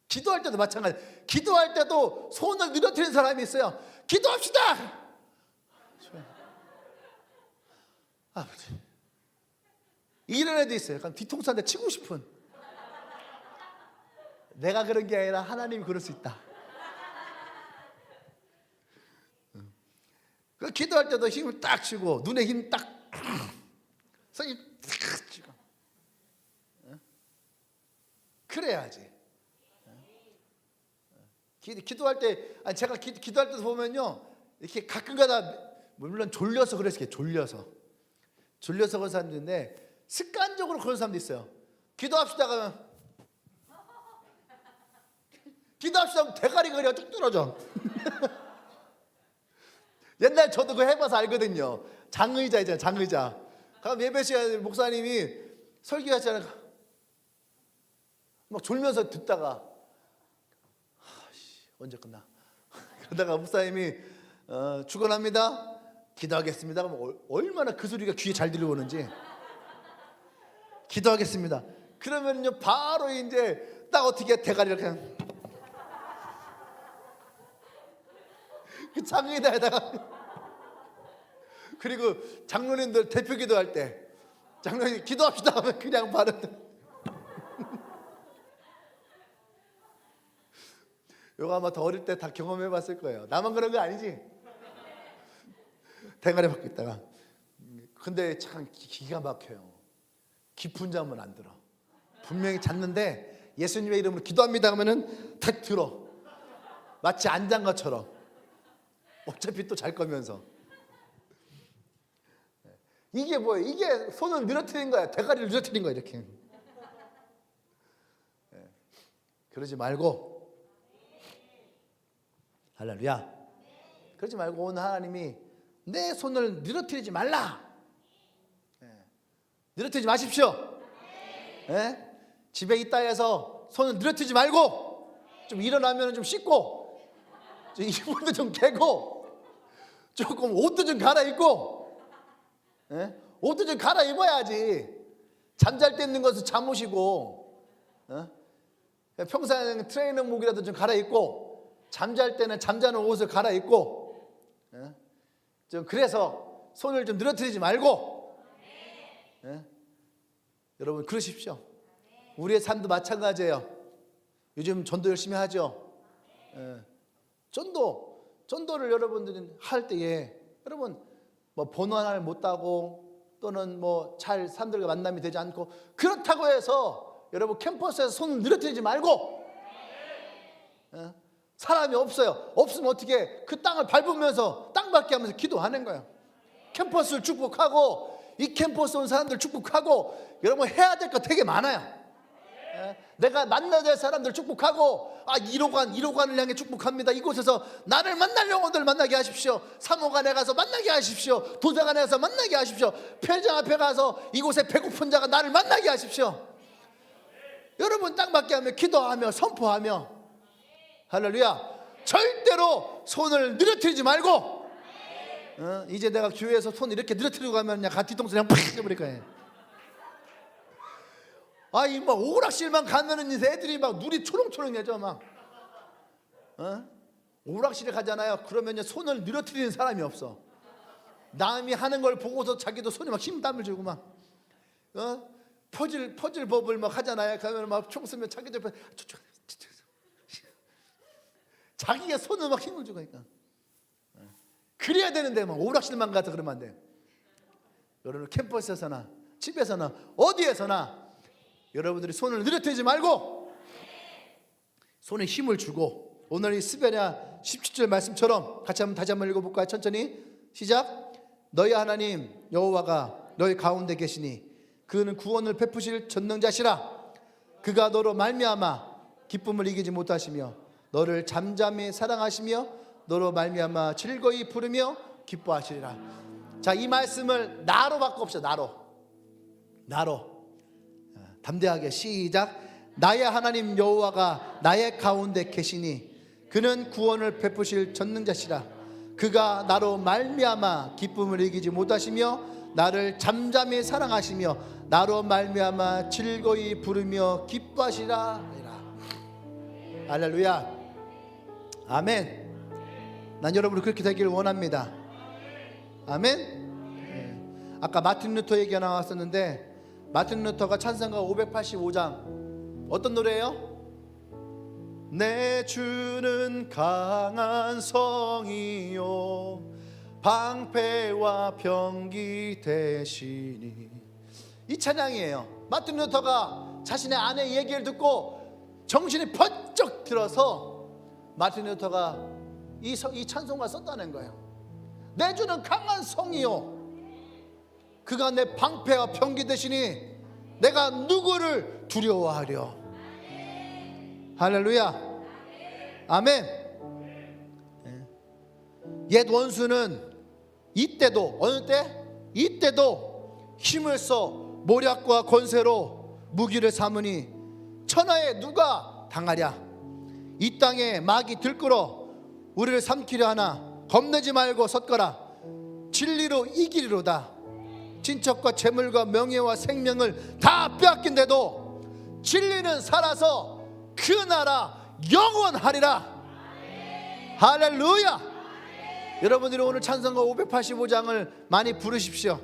기도할 때도 마찬가지. 기도할 때도 손을 늘어뜨리는 사람이 있어요. 기도합시다. 아버지. 이런 애도 있어요. 약간 뒤통수 한 대 치고 싶은. 내가 그런 게 아니라 하나님이 그럴 수 있다. 기도할 때도 힘을 딱 주고 눈에 힘 딱 손이 딱 주고 그래야지. 기도할 때 제가 기도할 때도 보면요 이렇게 가끔가다 물론 졸려서 그랬어요. 졸려서 그런 사람들인데 습관적으로 그런 사람도 있어요. 기도합시다 가면 기도합시다 하면 대가리가 그냥 뚝 떨어져. 옛날 저도 그거 해봐서 알거든요. 장의자 있잖아요. 장의자. 그럼 예배 시간에 목사님이 설교하잖아요. 막 졸면서 듣다가 언제 끝나? 그러다가 목사님이 축원합니다. 기도하겠습니다. 그럼 얼마나 그 소리가 귀에 잘 들려오는지. 기도하겠습니다. 그러면요 바로 이제 딱 어떻게 대가리를 그냥 그 장의자에다가 그리고 장로님들 대표 기도할 때 장로님 기도합시다 하면 그냥 바로 요거 아마 더 어릴 때 다 경험해 봤을 거예요. 나만 그런 거 아니지? 대가리 받고 있다가 근데 참 기가 막혀요. 깊은 잠은 안 들어. 분명히 잤는데 예수님의 이름으로 기도합니다 하면은 탁 들어. 마치 안 잔 것처럼. 어차피 또 잘 거면서. 이게 뭐예요? 이게 손을 늘어뜨린 거야. 대가리를 늘어뜨린 거야 이렇게. 그러지 말고 할렐루야. 그러지 말고 오늘 하나님이 내 손을 늘어뜨리지 말라. 늘어뜨리지 마십시오. 집에 있다 해서 손을 늘어뜨리지 말고 좀 일어나면 좀 씻고 좀 이불도 좀 개고 조금 옷도 좀 갈아입고 옷도 좀 갈아입어야지. 잠잘 때 입는 것은 잠옷이고 평소에는 트레이닝복이라도 좀 갈아입고 잠잘 때는 잠자는 옷을 갈아입고 좀 그래서 손을 좀 늘어뜨리지 말고 여러분 그러십시오. 우리의 삶도 마찬가지예요. 요즘 전도 열심히 하죠. 전도를 여러분들이 할 때에 여러분 뭐 번호 하나를 못 따고 또는 뭐 잘 사람들과 만남이 되지 않고 그렇다고 해서 여러분 캠퍼스에서 손을 늘어뜨리지 말고 사람이 없어요. 없으면 어떻게 그 땅을 밟으면서 땅 밟기 하면서 기도하는 거예요. 캠퍼스를 축복하고 이 캠퍼스 온 사람들 축복하고 여러분 해야 될 거 되게 많아요. 내가 만나야 될 사람들 축복하고 1호관을 향해 축복합니다. 이곳에서 나를 만날 영혼들 만나게 하십시오. 3호관에 가서 만나게 하십시오. 도서관에 가서 만나게 하십시오. 편의점 앞에 가서 이곳에 배고픈 자가 나를 만나게 하십시오. 여러분 땅 밟게 하며 기도하며 선포하며 할렐루야. 절대로 손을 늘어뜨리지 말고 이제 내가 교회에서 손 이렇게 늘어뜨리고 가면 그냥 뒤통수 그냥 팍 해버릴 거예요. 이 막 오락실만 가면은 애들이 막 눈이 초롱초롱해져 막. 오락실에 가잖아요. 그러면 손을 늘어뜨리는 사람이 없어. 남이 하는 걸 보고서 자기도 손에 막 힘땀을 주고 막 퍼즐 법을 막 하잖아요. 그러면 막 총 쓰면 자기도 자기가 손을 막 힘을 주고 하니까 그래야 되는데 막 오락실만 가서 그러면 안 돼. 여러분 캠퍼스에서나 집에서나 어디에서나 여러분들이 손을 늘어뜨리지 말고 손에 힘을 주고 오늘 이 스베냐 17절 말씀처럼 같이 다시 한번 읽어볼까요? 천천히 시작. 너희 하나님 여호와가 너희 가운데 계시니 그는 구원을 베푸실 전능자시라. 그가 너로 말미암아 기쁨을 이기지 못하시며 너를 잠잠히 사랑하시며 너로 말미암아 즐거이 부르며 기뻐하시리라. 자, 이 말씀을 나로 바꿔봅시다. 나로 담대하게 시작. 나의 하나님 여호와가 나의 가운데 계시니 그는 구원을 베푸실 전능자시라. 그가 나로 말미암아 기쁨을 이기지 못하시며 나를 잠잠히 사랑하시며 나로 말미암아 즐거이 부르며 기뻐하시라. 할렐루야. 아멘. 난 여러분이 그렇게 되기를 원합니다. 아멘. 아까 마틴 루터 얘기가 나왔었는데 마틴 루터가 찬송가 585장 어떤 노래예요? 내 주는 강한 성이요 방패와 병기 되시니. 이 찬양이에요. 마틴 루터가 자신의 아내의 얘기를 듣고 정신이 번쩍 들어서 마틴 루터가 이 찬송가 썼다는 거예요. 내 주는 강한 성이요, 그가 내 방패와 병기 되시니 내가 누구를 두려워하려. 할렐루야. 아멘. 옛 원수는 이때도, 어느 때? 이때도 힘을 써 모략과 권세로 무기를 삼으니 천하에 누가 당하랴. 이 땅에 마귀 들끓어 우리를 삼키려 하나 겁내지 말고 섰거라. 진리로 이기리로다. 친척과 재물과 명예와 생명을 다 빼앗긴데도 진리는 살아서 그 나라 영원하리라. 할렐루야. 여러분들이 오늘 찬송가 585장을 많이 부르십시오.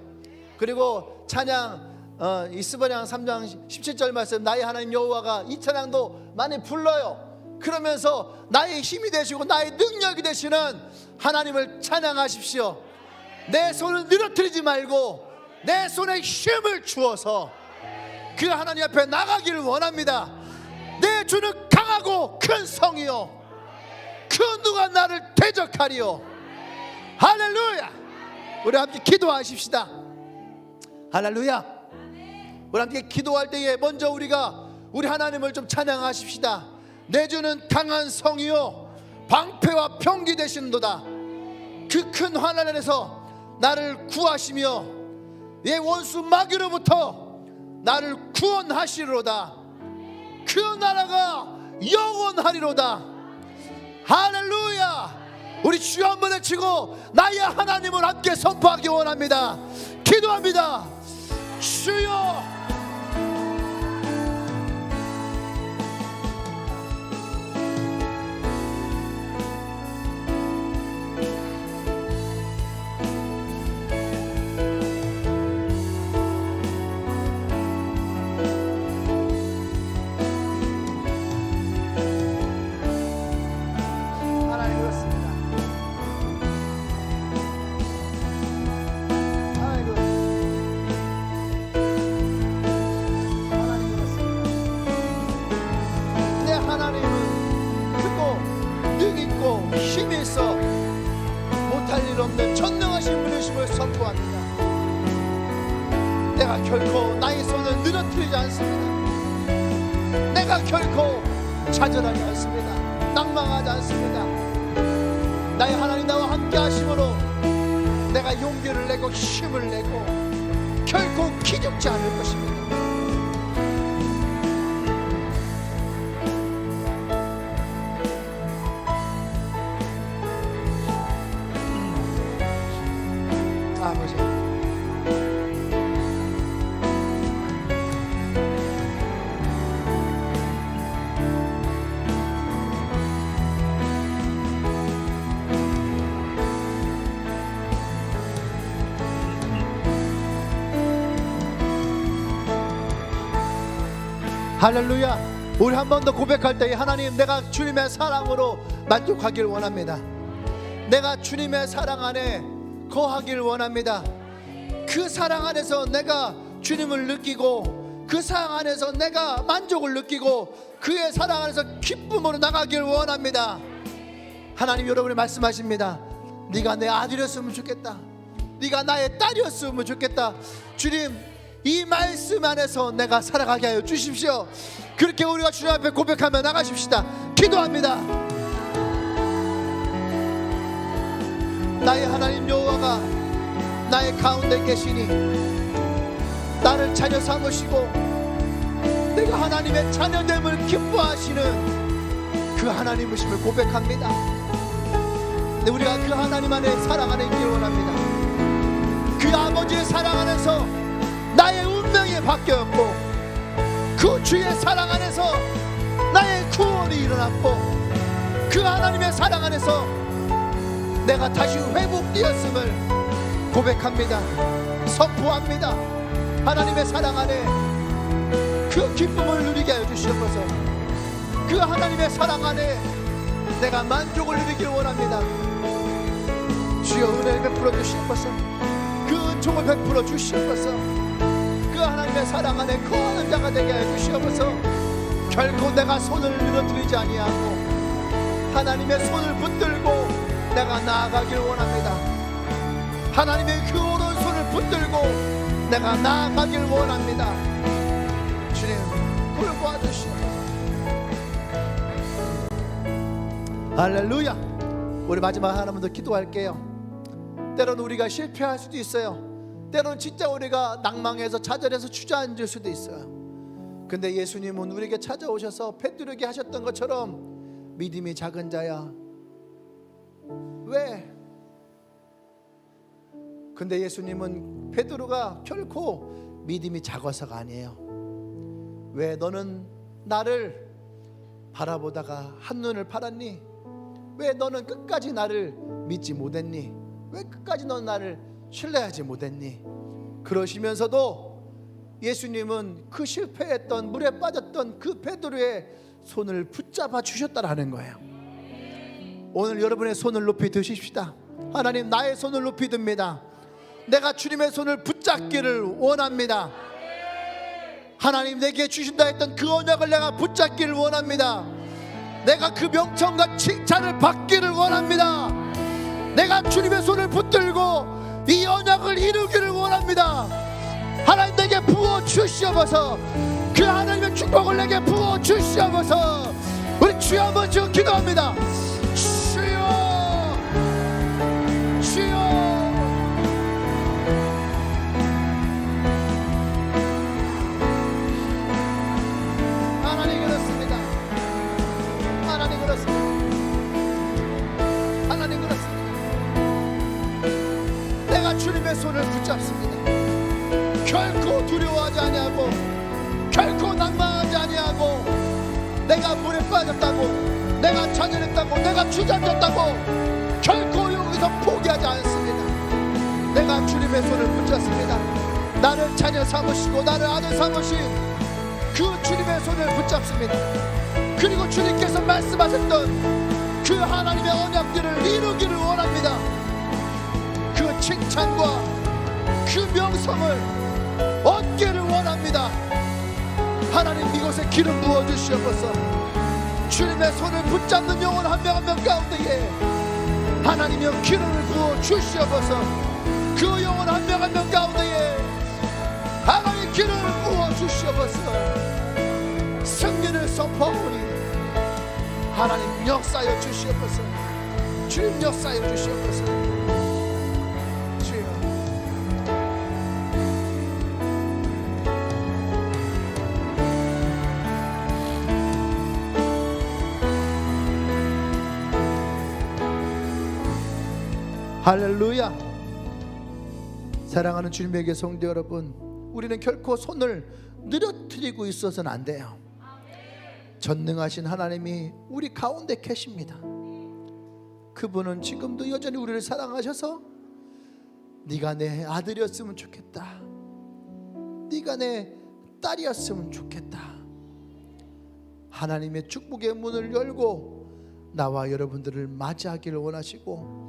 그리고 찬양 이스바냐 3장 17절 말씀, 나의 하나님 여호와가, 이 찬양도 많이 불러요. 그러면서 나의 힘이 되시고 나의 능력이 되시는 하나님을 찬양하십시오. 내 손을 늘어뜨리지 말고 내 손에 힘을 주어서 그 하나님 앞에 나가기를 원합니다. 내 주는 강하고 큰 성이요, 그 누가 나를 대적하리요. 할렐루야. 우리 함께 기도하십시다. 할렐루야. 우리 함께 기도할 때에 먼저 우리가 우리 하나님을 좀 찬양하십시다. 내 주는 강한 성이요, 방패와 병기 되시는도다. 그 큰 환난 안에서 나를 구하시며 내 원수 마귀로부터 나를 구원하시리로다. 그 나라가 영원하리로다. 할렐루야. 우리 주여 한번 외치고 나의 하나님을 함께 선포하기 원합니다. 기도합니다. 주여. 선포합니다. 내가 결코 나의 손을 늘어뜨리지 않습니다. 내가 결코 좌절하지 않습니다. 낭망하지 않습니다. 나의 하나님 나와 함께 하심으로 내가 용기를 내고 힘을 내고 결코 기죽지 않을 것입니다. 아버지, 할렐루야. 우리 한 번 더 고백할 때에 하나님, 내가 주님의 사랑으로 만족하길 원합니다. 내가 주님의 사랑 안에 거하길 원합니다. 그 사랑 안에서 내가 주님을 느끼고 그 사랑 안에서 내가 만족을 느끼고 그의 사랑 안에서 기쁨으로 나가길 원합니다. 하나님, 여러분이 말씀하십니다. 네가 내 아들이었으면 좋겠다, 네가 나의 딸이었으면 좋겠다. 주님, 이 말씀 안에서 내가 살아가게 하여 주십시오. 그렇게 우리가 주님 앞에 고백하며 나가십시다. 기도합니다. 나의 하나님 여호와가 나의 가운데 계시니 나를 자녀 삼으시고 내가 하나님의 자녀됨을 기뻐하시는 그 하나님이심을 고백합니다. 근데 우리가 그 하나님 안에 사랑 안에 있길 원합니다. 그 아버지의 사랑 안에서 나의 운명이 바뀌었고 그 주의 사랑 안에서 나의 구원이 일어났고 그 하나님의 사랑 안에서 내가 다시 회복되었음을 고백합니다. 선포합니다. 하나님의 사랑 안에 그 기쁨을 누리게 하여 주시옵소서. 그 하나님의 사랑 안에 내가 만족을 누리길 원합니다. 주여 은혜를 베풀어 주시옵소서. 그 은총을 베풀어 주시옵소서. 그 하나님의 사랑 안에 거하는 자가 되게 해 주시옵소서. 결코 내가 손을 늘어뜨리지 아니하고 하나님의 손을 붙들고 내가 나아가길 원합니다. 하나님의 그 오른손을 붙들고 내가 나아가길 원합니다. 주님 돌보아 주시옵소서. 할렐루야. 우리 마지막 하나만 더 기도할게요. 때로는 우리가 실패할 수도 있어요. 때로는 진짜 우리가 낭망해서 좌절해서 주저앉을 수도 있어요. 근데 예수님은 우리에게 찾아오셔서 베드로에게 하셨던 것처럼 믿음이 작은 자야 왜? 근데 예수님은 베드로가 결코 믿음이 작아서가 아니에요. 왜 너는 나를 바라보다가 한눈을 팔았니? 왜 너는 끝까지 나를 믿지 못했니? 왜 끝까지 너는 나를 신뢰하지 못했니? 그러시면서도 예수님은 그 실패했던 물에 빠졌던 그 베드로의 손을 붙잡아 주셨다라는 거예요. 오늘 여러분의 손을 높이 드십시다. 하나님 나의 손을 높이 듭니다. 내가 주님의 손을 붙잡기를 원합니다. 하나님 내게 주신다 했던 그 언약을 내가 붙잡기를 원합니다. 내가 그 명청과 칭찬을 받기를 원합니다. 내가 주님의 손을 붙들고 이 언약을 이루기를 원합니다. 하나님 내게 부어 주시옵소서. 그 하나님의 축복을 내게 부어 주시옵소서. 우리 주여 한번 지금 기도합니다. 주여 주여. 하나님 그렇습니다. 하나님 그렇습니다. 하나님 그렇습니다. 내가 주님의 손을 붙잡습니다. 결코 두려워하지 아니하고 결코 낭망하지 아니하고 내가 물에 빠졌다고 내가 좌절했다고 내가 주저앉았다고 결코 여기서 포기하지 않습니다. 내가 주님의 손을 붙잡습니다. 나를 자녀 삼으시고 나를 아들 삼으신 그 주님의 손을 붙잡습니다. 그리고 주님께서 말씀하셨던 그 하나님의 언약들을 이루기를 원합니다. 그 칭찬과 그 명성을 얻기를 원합니다. 하나님 이곳에 기름 부어주시옵소서. 주님의 손을 붙잡는 영혼 한 명 한 명 가운데에 하나님의 기름을 부어주시옵소서. 그 영혼 한 명 한 명 가운데에 하나님의 기름을 부어주시옵소서. 승리를 선포하오니 하나님 역사하여 주시옵소서. 주님 역사하여 주시옵소서. 주여 할렐루야. 사랑하는 주님에게 성도 여러분, 우리는 결코 손을 늘어뜨리고 있어서는 안 돼요. 전능하신 하나님이 우리 가운데 계십니다. 그분은 지금도 여전히 우리를 사랑하셔서 네가 내 아들이었으면 좋겠다, 네가 내 딸이었으면 좋겠다, 하나님의 축복의 문을 열고 나와 여러분들을 맞이하기를 원하시고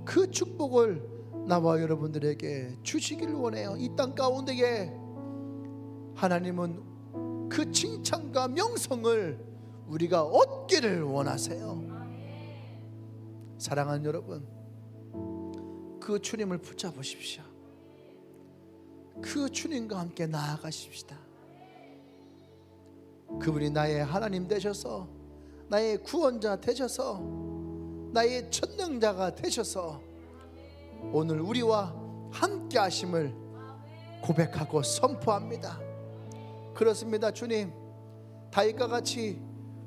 그 축복을 나와 여러분들에게 주시기를 원해요. 이 땅 가운데에 하나님은 그 칭찬과 명성을 우리가 얻기를 원하세요. 사랑하는 여러분, 그 주님을 붙잡으십시오. 그 주님과 함께 나아가십시다. 그분이 나의 하나님 되셔서 나의 구원자 되셔서 나의 천능자가 되셔서 오늘 우리와 함께 하심을 고백하고 선포합니다. 그렇습니다. 주님, 다윗과 같이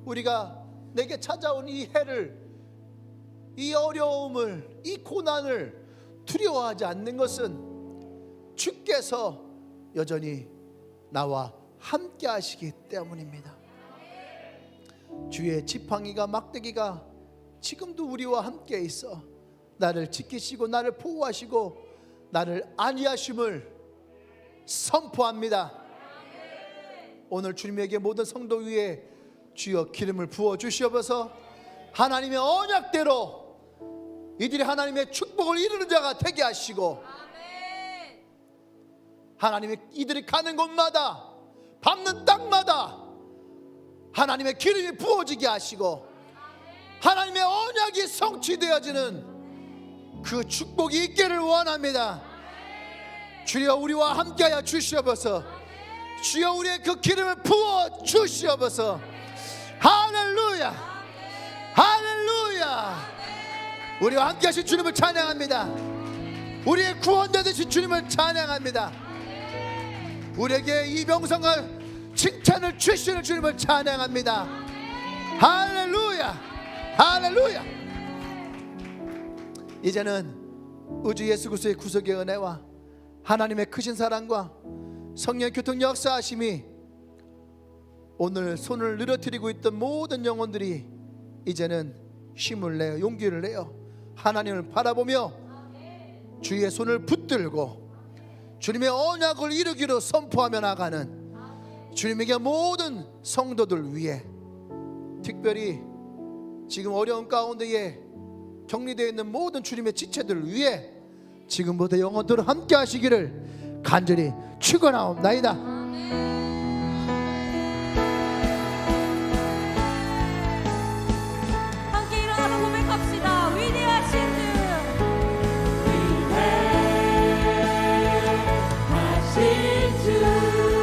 우리가 내게 찾아온 이 해를, 이 어려움을, 이 고난을 두려워하지 않는 것은 주께서 여전히 나와 함께 하시기 때문입니다. 주의 지팡이가 막대기가 지금도 우리와 함께 있어 나를 지키시고 나를 보호하시고 나를 안위하심을 선포합니다. 오늘 주님에게 모든 성도 위에 주여 기름을 부어 주시옵소서. 하나님의 언약대로 이들이 하나님의 축복을 이루는 자가 되게 하시고, 하나님의 이들이 가는 곳마다 밟는 땅마다 하나님의 기름이 부어지게 하시고, 하나님의 언약이 성취되어지는 그 축복이 있기를 원합니다. 주여 우리와 함께하여 주시옵소서. 주여 우리의 그 기름을 부어 주시옵소서. 할렐루야, 할렐루야. 우리와 함께하신 주님을 찬양합니다. 우리의 구원자 되신 주님을 찬양합니다. 우리에게 이 명성과 칭찬을 주시는 주님을 찬양합니다. 할렐루야, 할렐루야. 이제는 우주 예수 그리스도의 구속의 은혜와 하나님의 크신 사랑과 성령의 교통 역사하심이 오늘 손을 늘어뜨리고 있던 모든 영혼들이 이제는 힘을 내어 용기를 내어 하나님을 바라보며 주의 손을 붙들고 주님의 언약을 이루기로 선포하며 나가는 주님에게 모든 성도들 위해, 특별히 지금 어려운 가운데에 격리되어 있는 모든 주님의 지체들 위해 지금부터 영원토록 함께 하시기를 간절히 축원하옵나이다. 함께 일어나서 고백합시다. 위대하신 주, 위대하신 주